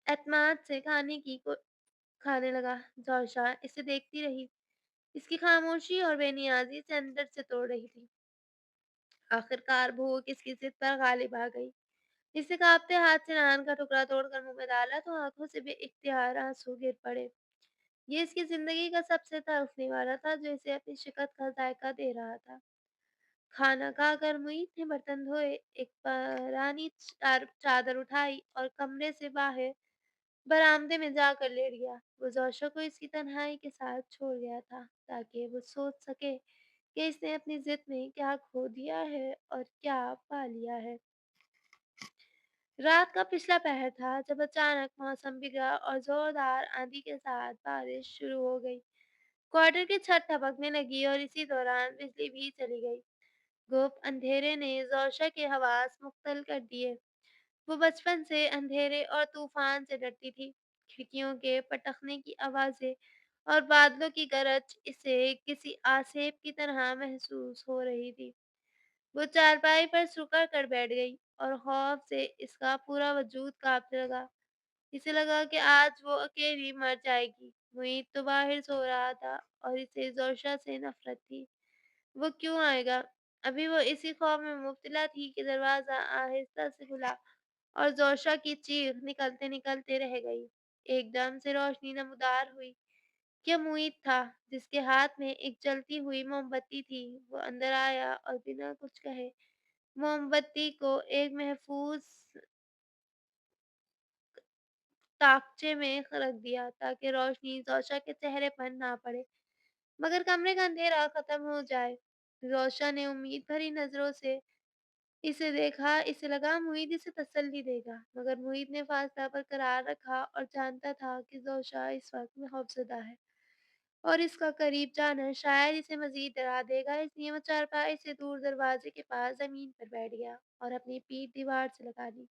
[SPEAKER 2] اعتماد سے کھانے لگا۔ زوشا اسے دیکھتی رہی، اس کی خاموشی اور بے نیازی سے اندر سے توڑ رہی تھی۔ آخرکار بھوک اس کی ضد پر غالب آ گئی۔ اس نے کانپتے ہاتھ سے نان کا ٹکڑا توڑ کر منہ میں ڈالا تو آنکھوں سے بے اختیار آنسو گر پڑے۔ یہ اس کی زندگی کا سب سے تلخ نوالہ تھا جو اسے اپنی شکست کا ذائقہ دے رہا تھا۔ کھانا کھا کر معید نے برتن دھوئے، ایک پرانی چادر اٹھائی اور کمرے سے باہر برآمدے میں جا کر لیٹ گیا۔ وہ زوشا کو اس کی تنہائی کے ساتھ چھوڑ گیا تھا تاکہ وہ سوچ سکے کہ اس نے اپنی ضد میں کیا کھو دیا ہے اور کیا پا لیا ہے۔ رات کا پچھلا پہر تھا جب اچانک موسم بگڑا اور زوردار آندھی کے ساتھ بارش شروع ہو گئی۔ کوارٹر کی چھت ٹپکنے لگی اور اسی دوران بجلی بھی چلی گئی۔ گپ اندھیرے نے زوشا کے حواس مختل کر دیے۔ وہ بچپن سے اندھیرے اور طوفان سے ڈرتی تھی۔ کھڑکیوں کے پٹخنے کی آوازیں اور بادلوں کی گرج اسے کسی آسیب کی طرح محسوس ہو رہی تھی۔ وہ چارپائی پر سکڑ کر بیٹھ گئی اور خوف سے اس کا پورا وجود کانپنے لگا۔ اسے لگا کہ آج وہ اکیلی مر جائے گی۔ معید تو باہر سو رہا تھا اور اسے زوشا سے نفرت تھی۔ وہ کیوں آئے گا؟ ابھی وہ اسی خوف میں مبتلا تھی کہ دروازہ آہستہ سے کھلا اور زوشا کی چیخ نکلتے نکلتے رہ گئی۔ ایک دم سے روشنی نمودار ہوئی۔ یہ معید تھا جس کے ہاتھ میں ایک جلتی ہوئی موم بتی تھی۔ وہ اندر آیا اور بنا کچھ کہے موم بتی کو ایک محفوظ تاکچے میں رکھ دیا تاکہ روشنی زوشا کے چہرے پر نہ پڑے مگر کمرے کا اندھیرا ختم ہو جائے۔ زوشا نے امید بھری نظروں سے اسے دیکھا۔ اسے لگا معید اسے تسلی دے گا مگر معید نے فاصلہ برقرار رکھا اور جانتا تھا کہ زوشا اس وقت میں خوفزدہ ہے اور اس کا قریب جانا شاید اسے مزید ڈرا دے گا۔ اس لیے وہ چارپائی سے دور دروازے کے پاس زمین پر بیٹھ گیا اور اپنی پیٹھ دیوار سے لگا دی۔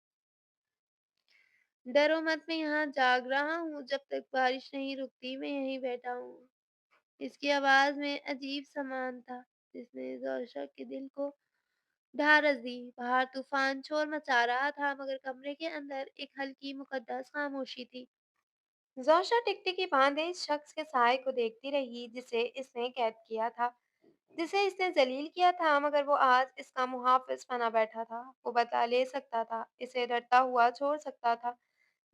[SPEAKER 2] ڈرو مت، میں یہاں جاگ رہا ہوں جب تک بارش نہیں رکتی، میں یہیں بیٹھا ہوں۔ اس کی آواز میں عجیب سامان تھا جس نے زوشا کے دل کو ڈھارس دی۔ باہر طوفان شور مچا رہا تھا مگر کمرے کے اندر ایک ہلکی مقدس خاموشی تھی۔
[SPEAKER 1] زوشا ٹکٹکی باندھے اس شخص کے سائے کو دیکھتی رہی جسے اس نے قید کیا تھا، جسے اس نے ذلیل کیا تھا مگر وہ آج اس کا محافظ بنا بیٹھا تھا۔ وہ بدلہ لے سکتا تھا، اسے ڈرتا ہوا چھوڑ سکتا تھا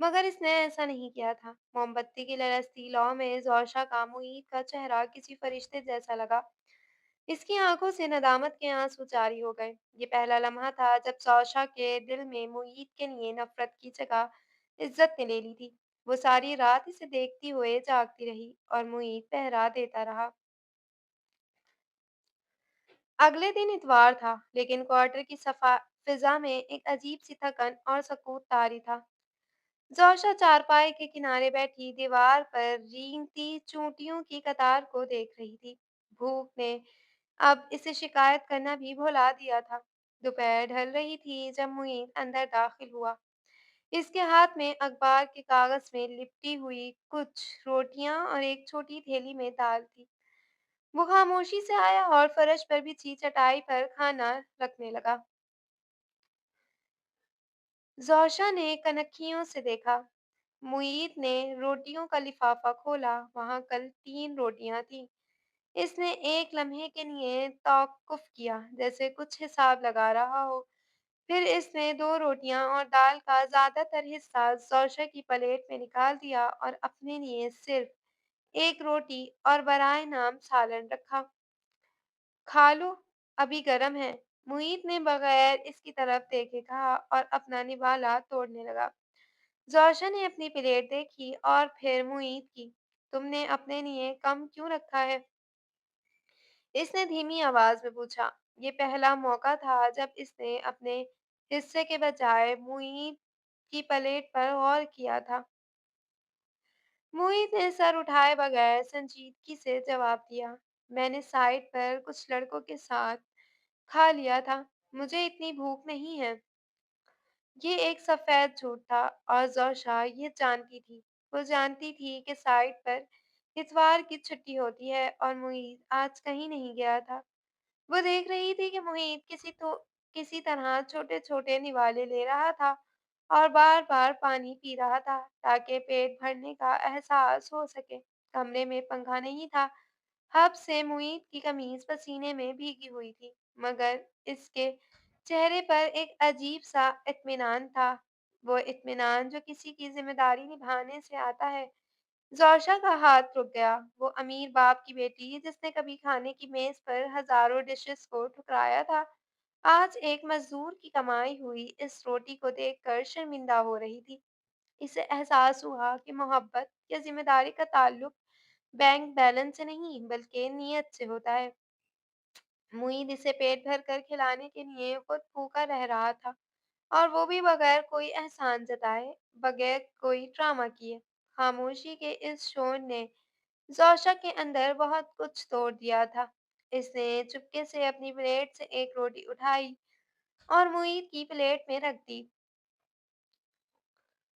[SPEAKER 1] مگر اس نے ایسا نہیں کیا تھا۔ موم بتی کی لرزتی لو میں زوشا کا معید کا چہرہ کسی فرشتے جیسا لگا۔ اس کی آنکھوں سے ندامت کے آنسو جاری ہو گئے۔ یہ پہلا لمحہ تھا جب زوشا کے دل میں معید کے لیے نفرت کی جگہ عزت نے لے لی تھی۔ وہ ساری رات اسے دیکھتی ہوئے جاگتی رہی اور معید پہرا دیتا رہا۔ اگلے دن اتوار تھا لیکن کوارٹر کی فضا میں ایک عجیب سی تھکن اور سکوت طاری تھا۔ زوشا چارپائی کے کنارے بیٹھی دیوار پر رینگتی چونٹیوں کی قطار کو دیکھ رہی تھی۔ بھوک نے اب اسے شکایت کرنا بھی بھلا دیا تھا۔ دوپہر ڈھل رہی تھی جب معید اندر داخل ہوا۔ اس کے ہاتھ میں اخبار کے کاغذ میں لپٹی ہوئی کچھ روٹیاں اور ایک چھوٹی تھیلی میں دال تھی۔ وہ خاموشی سے آیا اور فرش پر بچھی چٹائی پر کھانا رکھنے لگا۔ زوشا نے کنکھیوں سے دیکھا۔ معید نے روٹیوں کا لفافہ کھولا، وہاں کل 3 روٹیاں تھیں۔ اس نے ایک لمحے کے لیے توقف کیا جیسے کچھ حساب لگا رہا ہو، پھر اس نے 2 روٹیاں اور دال کا زیادہ تر حصہ زوشا کی پلیٹ میں نکال دیا اور اپنے لیے صرف ایک روٹی اور برائے نام سالن رکھا۔ کھا لو، ابھی گرم ہے، معید نے بغیر اس کی طرف دیکھے کہا اور اپنا نوالا توڑنے لگا۔ زوشا نے اپنی پلیٹ دیکھی اور پھر معید کی۔ تم نے اپنے لیے کم کیوں رکھا ہے؟ اس نے دھیمی آواز میں پوچھا۔ یہ پہلا موقع تھا جب اس نے اپنے حصے کے بجائے معید کی پلیٹ پر غور کیا تھا۔ मुईद ने सर उठाए बगैर संजीदगी से जवाब दिया, मैंने साइड पर कुछ लड़कों के साथ खा लिया था। मुझे इतनी भूख नहीं है। ये एक सफेद झूठ था और जोशा ये जानती थी। वो जानती थी कि साइट पर इतवार की छुट्टी होती है और मुईद आज कहीं नहीं गया था। वो देख रही थी कि मुईद किसी तरह छोटे-छोटे निवाले ले रहा था और बार-बार पानी पी रहा था ताकि पेट भरने का एहसास हो सके। कमरे में पंखा नहीं था। हब से मुईद की कमीज पसीने में भीगी हुई थी, मगर इसके चेहरे पर एक अजीब सा इत्मीनान था। वो इत्मीनान जो किसी की जिम्मेदारी निभाने से आता है। जोशा का हाथ रुक गया। वो अमीर बाप की बेटी जिसने कभी खाने की मेज पर हजारों डिशेस को ठुकराया था, आज एक मजदूर की कमाई हुई इस रोटी को देखकर शर्मिंदा हो रही थी। इसे एहसास हुआ कि मोहब्बत या जिम्मेदारी का ताल्लुक बैंक बैलेंस से नहीं बल्कि नीयत से होता है। मुईद इसे पेट भर कर खिलाने के लिए खुद भूखा रह रहा था और वो भी बगैर कोई एहसान जताए, बगैर कोई ड्रामा किए। खामोशी के इस शोर ने जोशा के अंदर बहुत कुछ तोड़ दिया था। इसने चुपके से अपनी प्लेट से एक रोटी उठाई और मुईद की प्लेट में रख दी।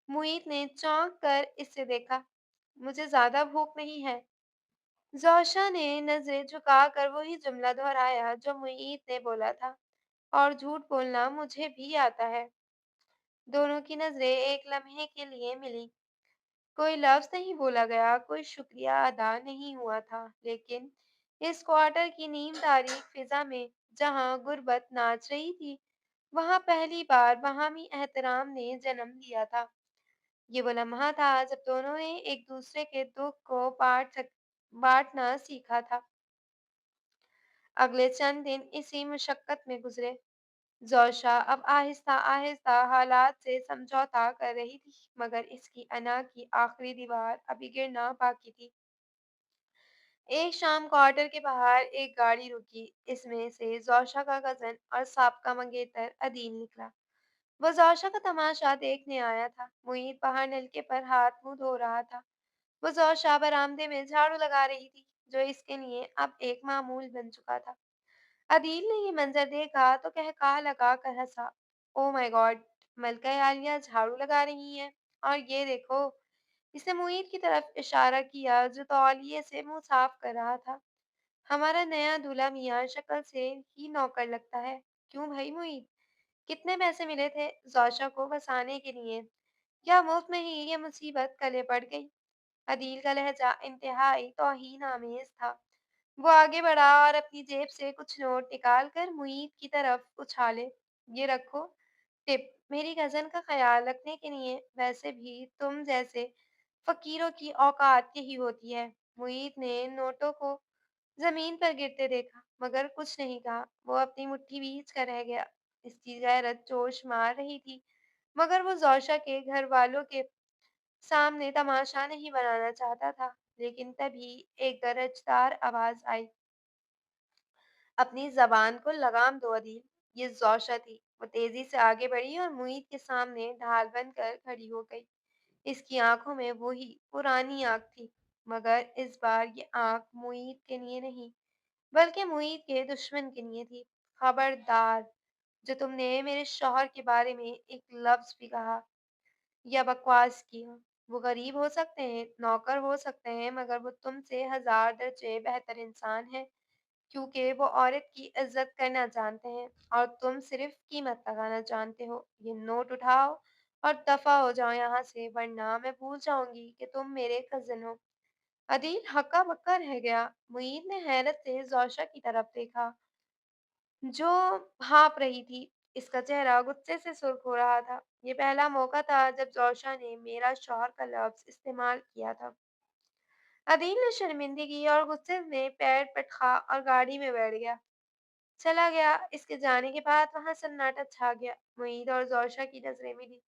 [SPEAKER 1] मुईद ने चौंक कर इसे देखा। मुझे ज्यादा भूख नहीं है। जोशा ने नजरें झुकाकर वही जुमला दोहराया जो मुईद ने बोला था, और झूठ बोलना मुझे भी आता है। दोनों की नजरें एक लम्हे के लिए मिली। कोई लफ्ज नहीं बोला गया, कोई शुक्रिया अदा नहीं हुआ था, लेकिन इस क्वार्टर की नीम तारीख फिजा में जहां गुर्बत नाच रही थी, वहां पहली बार बाहमी एहतराम ने जन्म लिया था। ये वो लम्हा था जब दोनों ने एक दूसरे के दुख को बांटना सीखा था। अगले चंद दिन इसी मशक्कत में गुजरे। जोशा अब आहिस्ता-आहिस्ता हालात से समझौता कर रही थी, मगर इसकी अना की आखिरी दीवार अभी गिरना बाकी थी। एक शाम क्वार्टर के बाहर एक गाड़ी रुकी। इसमें से जोशा का कज़न और साबका मंगेतर अदील निकला। वो जोशा का तमाशा देखने आया था। मुईद बाहर नलके पर हाथ-मुँह धो रहा था। वो जोशा बरामदे में झाड़ू लगा रही थी, जो इसके लिए अब एक मामूल बन चुका था। अदील ने ये मंजर देखा तो कहकहा लगाकर हंसा। Oh my God! मलका आलिया झाड़ू लगा रही हैं। और ये देखो, इसने मुईद की तरफ इशारा किया जो तौलिए से मुंह साफ कर रहा था। हमारा नया दूल्हा मियाँ शक्ल से ही नौकर लगता है। क्यों भाई मुईद? कितने पैसे मिले थे जोशा को बसाने के लिए? या मुफ्त में ही ये मुसीबत गले पड़ गई? अदील का लहजा इंतहाई तौहीन-आमेज़ था। वो आगे बढ़ा और अपनी जेब से कुछ नोट निकाल कर मुईद की तरफ उछाले। ये रखो, टिप, मेरी कज़न का ख्याल रखने के लिए। वैसे भी तुम जैसे फ़कीरों की औकात यही होती है। मुईद ने नोटों को ज़मीन पर गिरते देखा, मगर कुछ नहीं कहा। वो अपनी मुट्ठी बींच कर रह गया। इसकी गैरत जोश मार रही थी, मगर वो जोशा के घर वालों के सामने तमाशा नहीं बनाना चाहता था। लेकिन तभी एक गरजदार आवाज़ आई, अपनी ज़बान को लगाम दो अदील। ये जोशा थी। वो तेज़ी से आगे बढ़ी और मुईद के सामने ढाल बनकर खड़ी हो गई। इसकी आंखों में वही पुरानी आग थी, मगर इस बार ये आंख मुईद के लिए नहीं, बल्कि मुईद के दुश्मन के लिए थी। खबरदार, जो तुमने मेरे शौहर के बारे में एक लफ्ज़ भी कहा या बकवास की हो। वो गरीब हो सकते हैं, नौकर हो सकते हैं, मगर वो तुमसे हज़ार दर्जे बेहतर इंसान हैं, क्योंकि वो औरत की इज़्ज़त करना जानते हैं और तुम सिर्फ़ कीमत लगाना जानते हो। ये नोट उठाओ और दफ़ा हो जाओ यहाँ से, वरना मैं भूल जाऊँगी कि तुम मेरे कज़िन हो। अदील हक्का-बक्का रह गया। मुईद ने हैरत से जोशा की तरफ देखा, जो हाँफ रही थी। इसका चेहरा गुस्से से सुर्ख हो रहा था। ये पहला मौका था जब जोशा ने मेरा शौहर का लफ्ज़ इस्तेमाल किया था। अदील ने शर्मिंदगी और गुस्से में पैर पटका और गाड़ी में बैठ गया। चला गया। इसके जाने के बाद वहां सन्नाटा छा गया। मुईद और जोशा की नजरें मिली।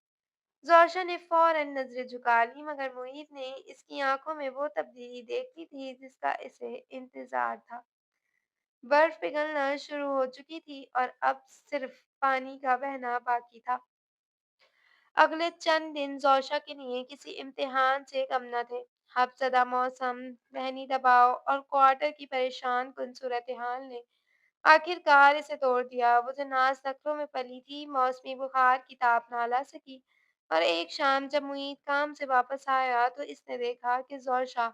[SPEAKER 1] जोशा ने फौरन नजरें झुका ली, मगर मुईद ने इसकी आंखों में वो तब्दीली देख ली थी जिसका इसे इंतजार था। बर्फ पिघलना शुरू हो चुकी थी और अब सिर्फ पानी का बहना बाकी था। अगले चंद दिन जोशा के लिए किसी इम्तिहान से कम न थे। खौफजदा मौसम, ज़हनी दबाव और क्वार्टर की परेशान कुन सूरत-ए-हाल ने आखिरकार इसे तोड़ दिया। वो जो नाज़ नखरों में पली थी, मौसमी बुखार की ताप ना ला सकी। और एक शाम जब मुईद काम से वापस आया, तो इसने देखा कि ज़ोरशा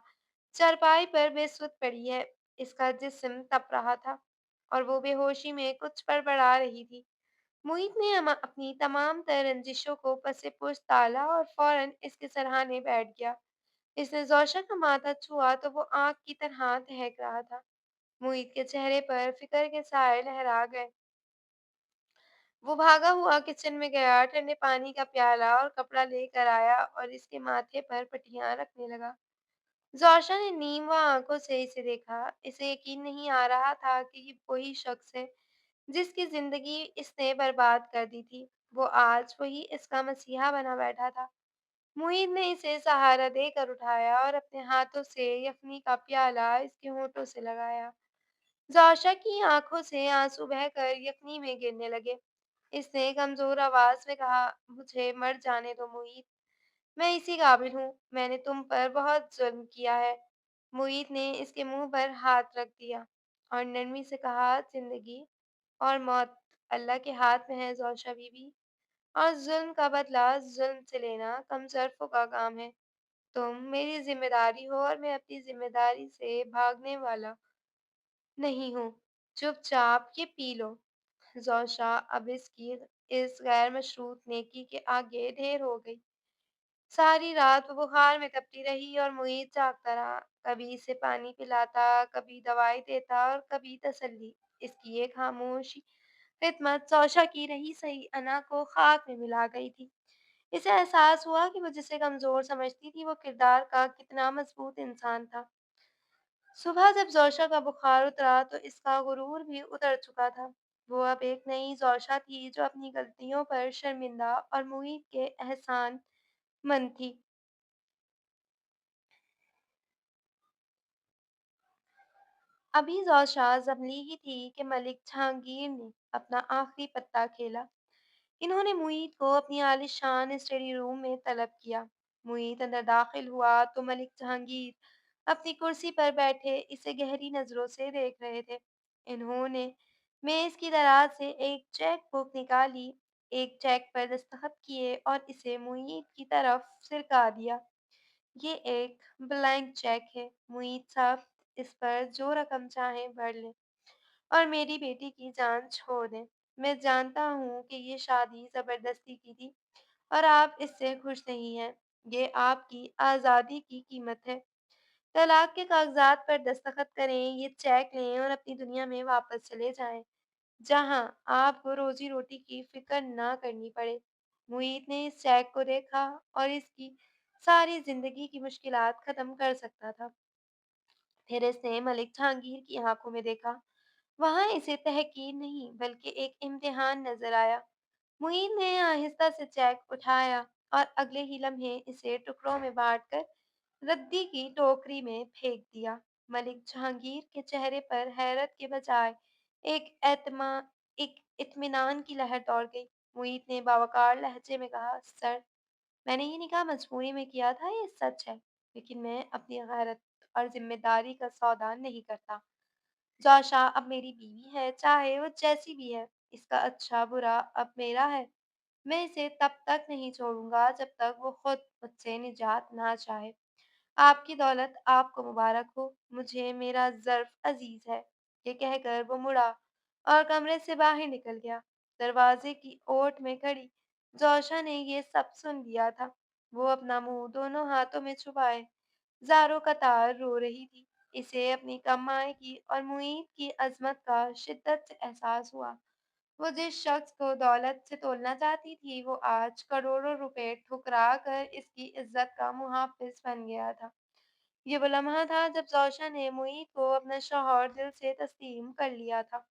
[SPEAKER 1] चारपाई पर बेसुध पड़ी है। इसका जिस्म तप रहा था और वो बेहोशी में कुछ बड़बड़ा रही थी। मुईद ने अपनी तमाम तर रंजिशों को पस-ए-पुश डाला और फ़ौरन इसके सरहाने बैठ गया। इसने ज़ोशा का माथा छुआ तो वो आग की तरह दहक रहा था। मुईद के चेहरे पर फ़िक्र के साए लहरा गए। वो भागा हुआ किचन में गया, ठंडे पानी का प्याला और कपड़ा लेकर आया और इसके माथे पर पट्टियाँ रखने लगा। ज़ोशा ने नीम व आँखों से इसे देखा। इसे यकीन नहीं आ रहा था कि ये वही शख्स है जिसकी ज़िंदगी इसने बर्बाद कर दी थी। वो आज वही इसका मसीहा बना बैठा था। मुईद ने इसे सहारा देकर उठाया और अपने हाथों से यखनी का प्याला इसके होठों से लगाया। ज़ोशा की आँखों से आँसू बहकर यखनी में गिरने लगे। इसने कमज़ोर आवाज़ में कहा, मुझे मर जाने दो मुईद, मैं इसी काबिल हूँ, मैंने तुम पर बहुत ज़ुल्म किया है। मुईद ने इसके मुँह पर हाथ रख दिया और नरमी से कहा, ज़िंदगी और मौत अल्लाह के हाथ में है ज़ोशा बीबी, और ज़ुल्म का बदला ज़ुल्म से लेना कमज़र्फ़ों का काम है। तुम मेरी ज़िम्मेदारी हो और मैं अपनी ज़िम्मेदारी से भागने वाला नहीं हूँ। चुपचाप ये पी लो। ज़ोशा अब इसकी इस गैर मशरूत नेकी के आगे ढेर हो गई। सारी रात वो बुखार में तपती रही और मुईद जागता रहा। कभी इसे पानी पिलाता, कभी दवाई देता और कभी तसल्ली। इसकी ये खामोश खिदमत ज़ोशा की रही सही अना को खाक में मिला गई थी। इसे एहसास हुआ कि वो जिसे कमज़ोर समझती थी, वो किरदार का कितना मज़बूत इंसान था। सुबह जब ज़ोशा का बुखार उतरा तो इसका गुरूर भी उतर चुका था। वो अब एक नई ज़ोशा थी जो अपनी गलतियों पर शर्मिंदा और मुईद के एहसान मंद थी। अभी ज़ोशा ज़बली ही थी कि मलिक जहांगीर ने अपना आखिरी पत्ता खेला। इन्होंने मुईद को अपनी आलीशान स्टडी रूम में तलब किया। मुईद अंदर दाखिल हुआ तो मलिक जहांगीर अपनी कुर्सी पर बैठे इसे गहरी नजरों से देख रहे थे। इन्होंने मेज की दराज से एक चेक बुक निकाली, एक चेक पर दस्तखत किए और इसे मुईद की तरफ सिरका दिया। ये एक ब्लैंक चेक है मुईद साहब, इस पर जो रकम चाहें भर लें और मेरी बेटी की जान छोड़ दें। मैं जानता हूँ कि ये शादी ज़बरदस्ती की थी और आप इससे खुश नहीं हैं। ये आपकी आज़ादी की कीमत है। तलाक के कागज़ात पर दस्तखत करें, ये चेक लें और अपनी दुनिया में वापस चले जाएँ, जहाँ आपको रोज़ी-रोटी की फ़िक्र ना करनी पड़े। मुईद ने इस चेक को देखा और इसकी सारी ज़िंदगी की मुश्किलात ख़त्म कर सकता था। फिर इसने मलिक जहांगीर की आँखों में देखा। वहाँ इसे तहक़ीर नहीं बल्कि एक इम्तिहान नज़र आया। मुईद ने आहिस्ता से चेक उठाया और अगले ही लम्हे इसे टुकड़ों में बाँटकर रद्दी की टोकरी में फेंक दिया। मलिक जहांगीर के चेहरे पर हैरत के बजाय एक एतमा एक इत्मीनान की लहर दौड़ गई। मुईद ने बावकार लहजे में कहा, सर, मैंने ये निकाह मजबूरी में किया था, ये सच है, लेकिन मैं अपनी गैरत और ज़िम्मेदारी का सौदा नहीं करता। जोशा अब मेरी बीवी है, चाहे वो जैसी भी है। इसका अच्छा-बुरा अब मेरा है। मैं इसे तब तक नहीं छोड़ूँगा जब तक वो खुद मुझसे निजात ना चाहे। आपकी दौलत आपको मुबारक हो, मुझे मेरा ज़र्फ़ अज़ीज़ है। ये कहकर वो मुड़ा और कमरे से बाहर निकल गया। दरवाज़े की ओट में खड़ी जोशा ने ये सब सुन लिया था। वो अपना मुँह दोनों हाथों में छुपाए ज़ारो-कतार रो रही थी। इसे अपनी कमाई की और मुईद की अज़मत का शिद्दत से एहसास हुआ। वो जिस शख्स को दौलत से तोलना चाहती थी, वो आज करोड़ों रुपए ठुकरा कर इसकी इज़्ज़त का मुहाफ़िज़ बन गया था। ये वो लम्हा था जब जोशा ने मुईद को अपना शौहर दिल से तस्लीम कर लिया था।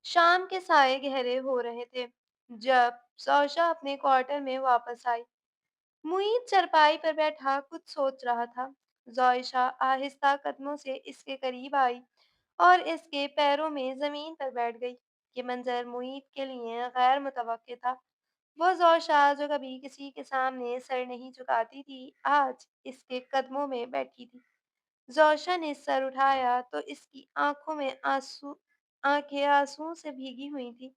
[SPEAKER 1] शाम के साए गहरे हो रहे थे जब जोशा अपने क्वार्टर में वापस आई। मुईद चारपाई पर बैठा कुछ सोच रहा था। ज़ोइशा आहिस्ता कदमों से इसके करीब आई और इसके पैरों में ज़मीन पर बैठ गई। ये मंज़र मुईद के लिए गैर मुतवक्के था। वो ज़ोशा जो कभी किसी के सामने सर नहीं झुकाती थी, आज इसके कदमों में बैठी थी। ज़ोशा ने सर उठाया तो इसकी आँखें आँसुओं से भीगी हुई थीं।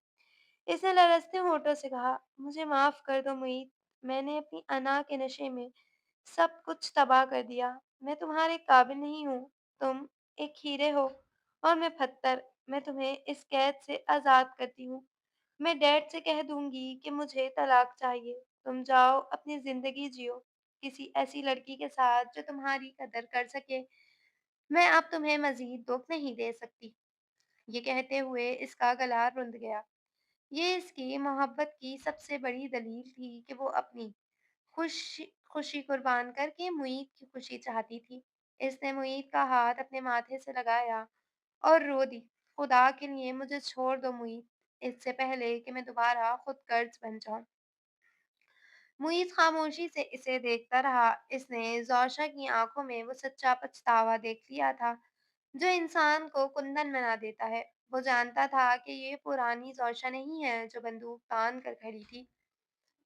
[SPEAKER 1] इसने लरसते होठों से कहा, मुझे माफ़ कर दो मुईद, मैंने अपनी अना के नशे में सब कुछ तबाह कर दिया। मैं तुम्हारे काबिल नहीं हूँ। तुम एक हीरे हो और मैं पत्थर। मैं तुम्हें इस कैद से आज़ाद करती हूँ। मैं डैड से कह दूँगी कि मुझे तलाक चाहिए। तुम जाओ अपनी ज़िंदगी जियो, किसी ऐसी लड़की के साथ जो तुम्हारी कदर कर सके। मैं अब तुम्हें मज़ीद दुःख नहीं दे सकती। ये कहते हुए इसका गला रुंध गया। ये इसकी मोहब्बत की सबसे बड़ी दलील थी कि वो अपनी खुशी खुशी कुर्बान करके मुईद की खुशी चाहती थी। इसने मुईद का हाथ अपने माथे से लगाया और रो दी। खुदा के लिए मुझे छोड़ दो मुईद, इससे पहले कि मैं दोबारा खुद कर्ज बन जाऊं। मुईद खामोशी से इसे देखता रहा। इसने जोशा की आंखों में वो सच्चा पछतावा देख लिया था जो इंसान को कुंदन बना देता है। वो जानता था कि ये पुरानी जोशा नहीं है जो बंदूक तान कर खड़ी थी,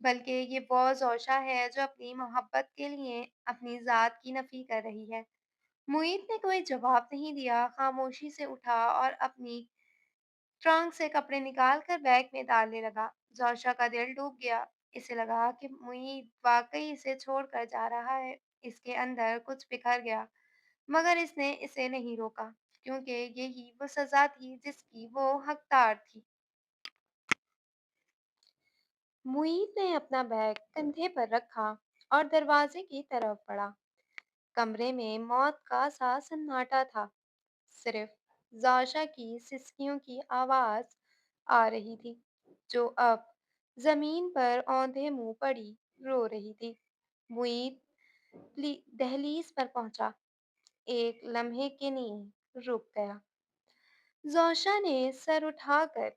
[SPEAKER 1] बल्कि ये वो जोशा है जो अपनी मोहब्बत के लिए अपनी ज़ात की नफ़ी कर रही है। मुईद ने कोई जवाब नहीं दिया, खामोशी से उठा और अपनी ट्रंक से कपड़े निकाल कर बैग में डालने लगा। जोशा का दिल डूब गया। इसे लगा कि मुईद वाकई इसे छोड़कर जा रहा है। इसके अंदर कुछ बिखर गया, मगर इसने इसे नहीं रोका, क्योंकि यही वो सज़ा थी जिसकी वो हकदार थी। मुईद ने अपना बैग कंधे पर रखा और दरवाजे की तरफ बढ़ा। कमरे में मौत का सा सन्नाटा था। सिर्फ ज़ाशा की सिसकियों की आवाज़ आ रही थी, जो अब ज़मीन पर औंधे मुँह पड़ी रो रही थी। मुईद दहलीज पर पहुंचा, एक लम्हे के लिए रुक गया। ज़ोशा ने सर उठाकर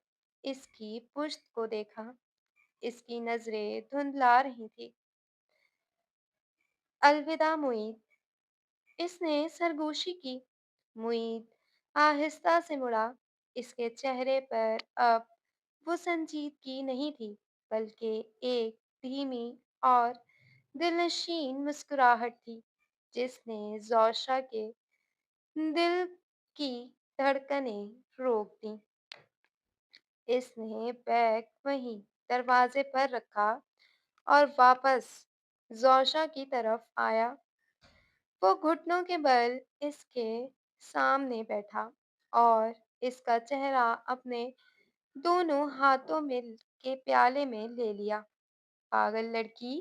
[SPEAKER 1] इसकी पुश्त को देखा। इसकी नज़रें धुंधला रही थीं। अलविदा मुईद, इसने सरगोशी की। मुईद आहिस्ता से मुड़ा। इसके चेहरे पर अब वो संजीदगी नहीं थी, बल्कि एक धीमी और दिलनशीन मुस्कुराहट थी, जिसने ज़ोशा के दिल की धड़कनें रोक दीं। इसने बैग वहीं दरवाजे पर रखा और वापस ज़ोशा की तरफ आया। वो घुटनों के बल इसके सामने बैठा और इसका चेहरा अपने दोनों हाथों में के प्याले में ले लिया। पागल लड़की,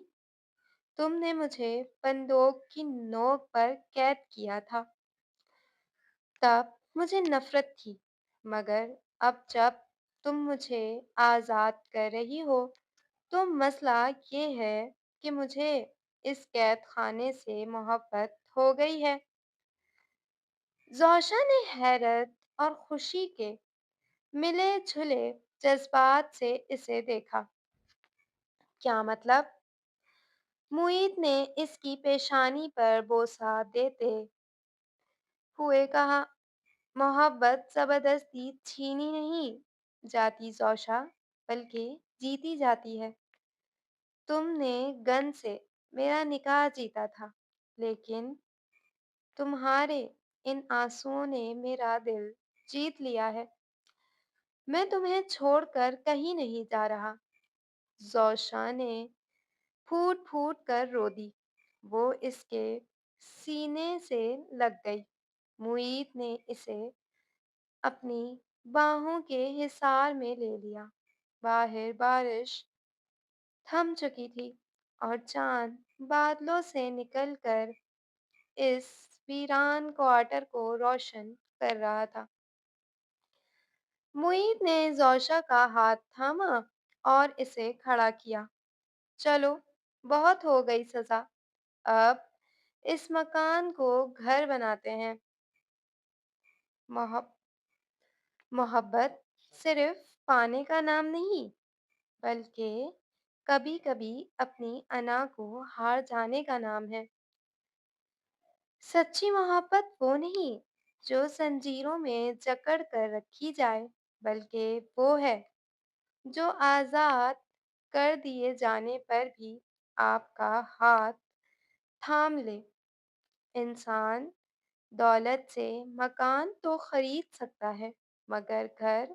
[SPEAKER 1] तुमने मुझे बंदूक की नोक पर कैद किया था। तब मुझे नफरत थी, मगर अब जब तुम मुझे आज़ाद कर रही हो, तो मसला ये है कि मुझे इस कैद खाने से मोहब्बत हो गई है। ज़ोशा ने हैरत और खुशी के मिले-जुले जज़्बात से इसे देखा। क्या मतलब? मुईद ने इसकी पेशानी पर बोसा देते हुए कहा, मोहब्बत ज़बरदस्ती छीनी नहीं जाती ज़ोशा, बल्कि जीती जाती है। तुमने गन से मेरा निकाह जीता था, लेकिन तुम्हारे इन आँसुओं ने मेरा दिल जीत लिया है। मैं तुम्हें छोड़कर कहीं नहीं जा रहा। ज़ोशा ने फूट-फूट कर रो दी। वो इसके सीने से लग गई। मुईद ने इसे अपनी बाहों के हिसार में ले लिया। बाहर बारिश थम चुकी थी और चाँद बादलों से निकलकर इस वीरान क्वार्टर को रोशन कर रहा था। मुईद ने ज़ोशा का हाथ थामा और इसे खड़ा किया। चलो, बहुत हो गई सज़ा। अब इस मकान को घर बनाते हैं। मोहब मोहब्बत सिर्फ पाने का नाम नहीं, बल्कि कभी-कभी अपनी अना को हार जाने का नाम है। सच्ची मोहब्बत वो नहीं जो ज़ंजीरों में जकड़ कर रखी जाए, बल्कि वो है जो आज़ाद کر دیے جانے پر بھی آپ کا ہاتھ تھام لے۔ انسان دولت سے مکان تو خرید سکتا ہے، مگر گھر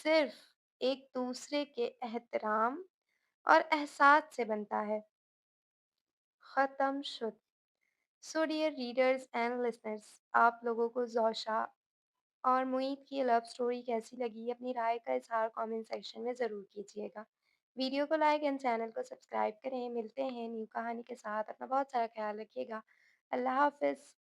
[SPEAKER 1] صرف ایک دوسرے کے احترام اور احساس سے بنتا ہے۔ ختم شد۔ So dear readers and listeners, آپ لوگوں کو زوشا اور معید کی لو اسٹوری کیسی لگی؟ اپنی رائے کا اظہار کامنٹ سیکشن میں ضرور کیجیے گا۔ ویڈیو کو لائک اینڈ چینل کو سبسکرائب کریں۔ ملتے ہیں نیو کہانی کے ساتھ۔ اپنا بہت سارا خیال رکھیے گا۔ اللہ حافظ۔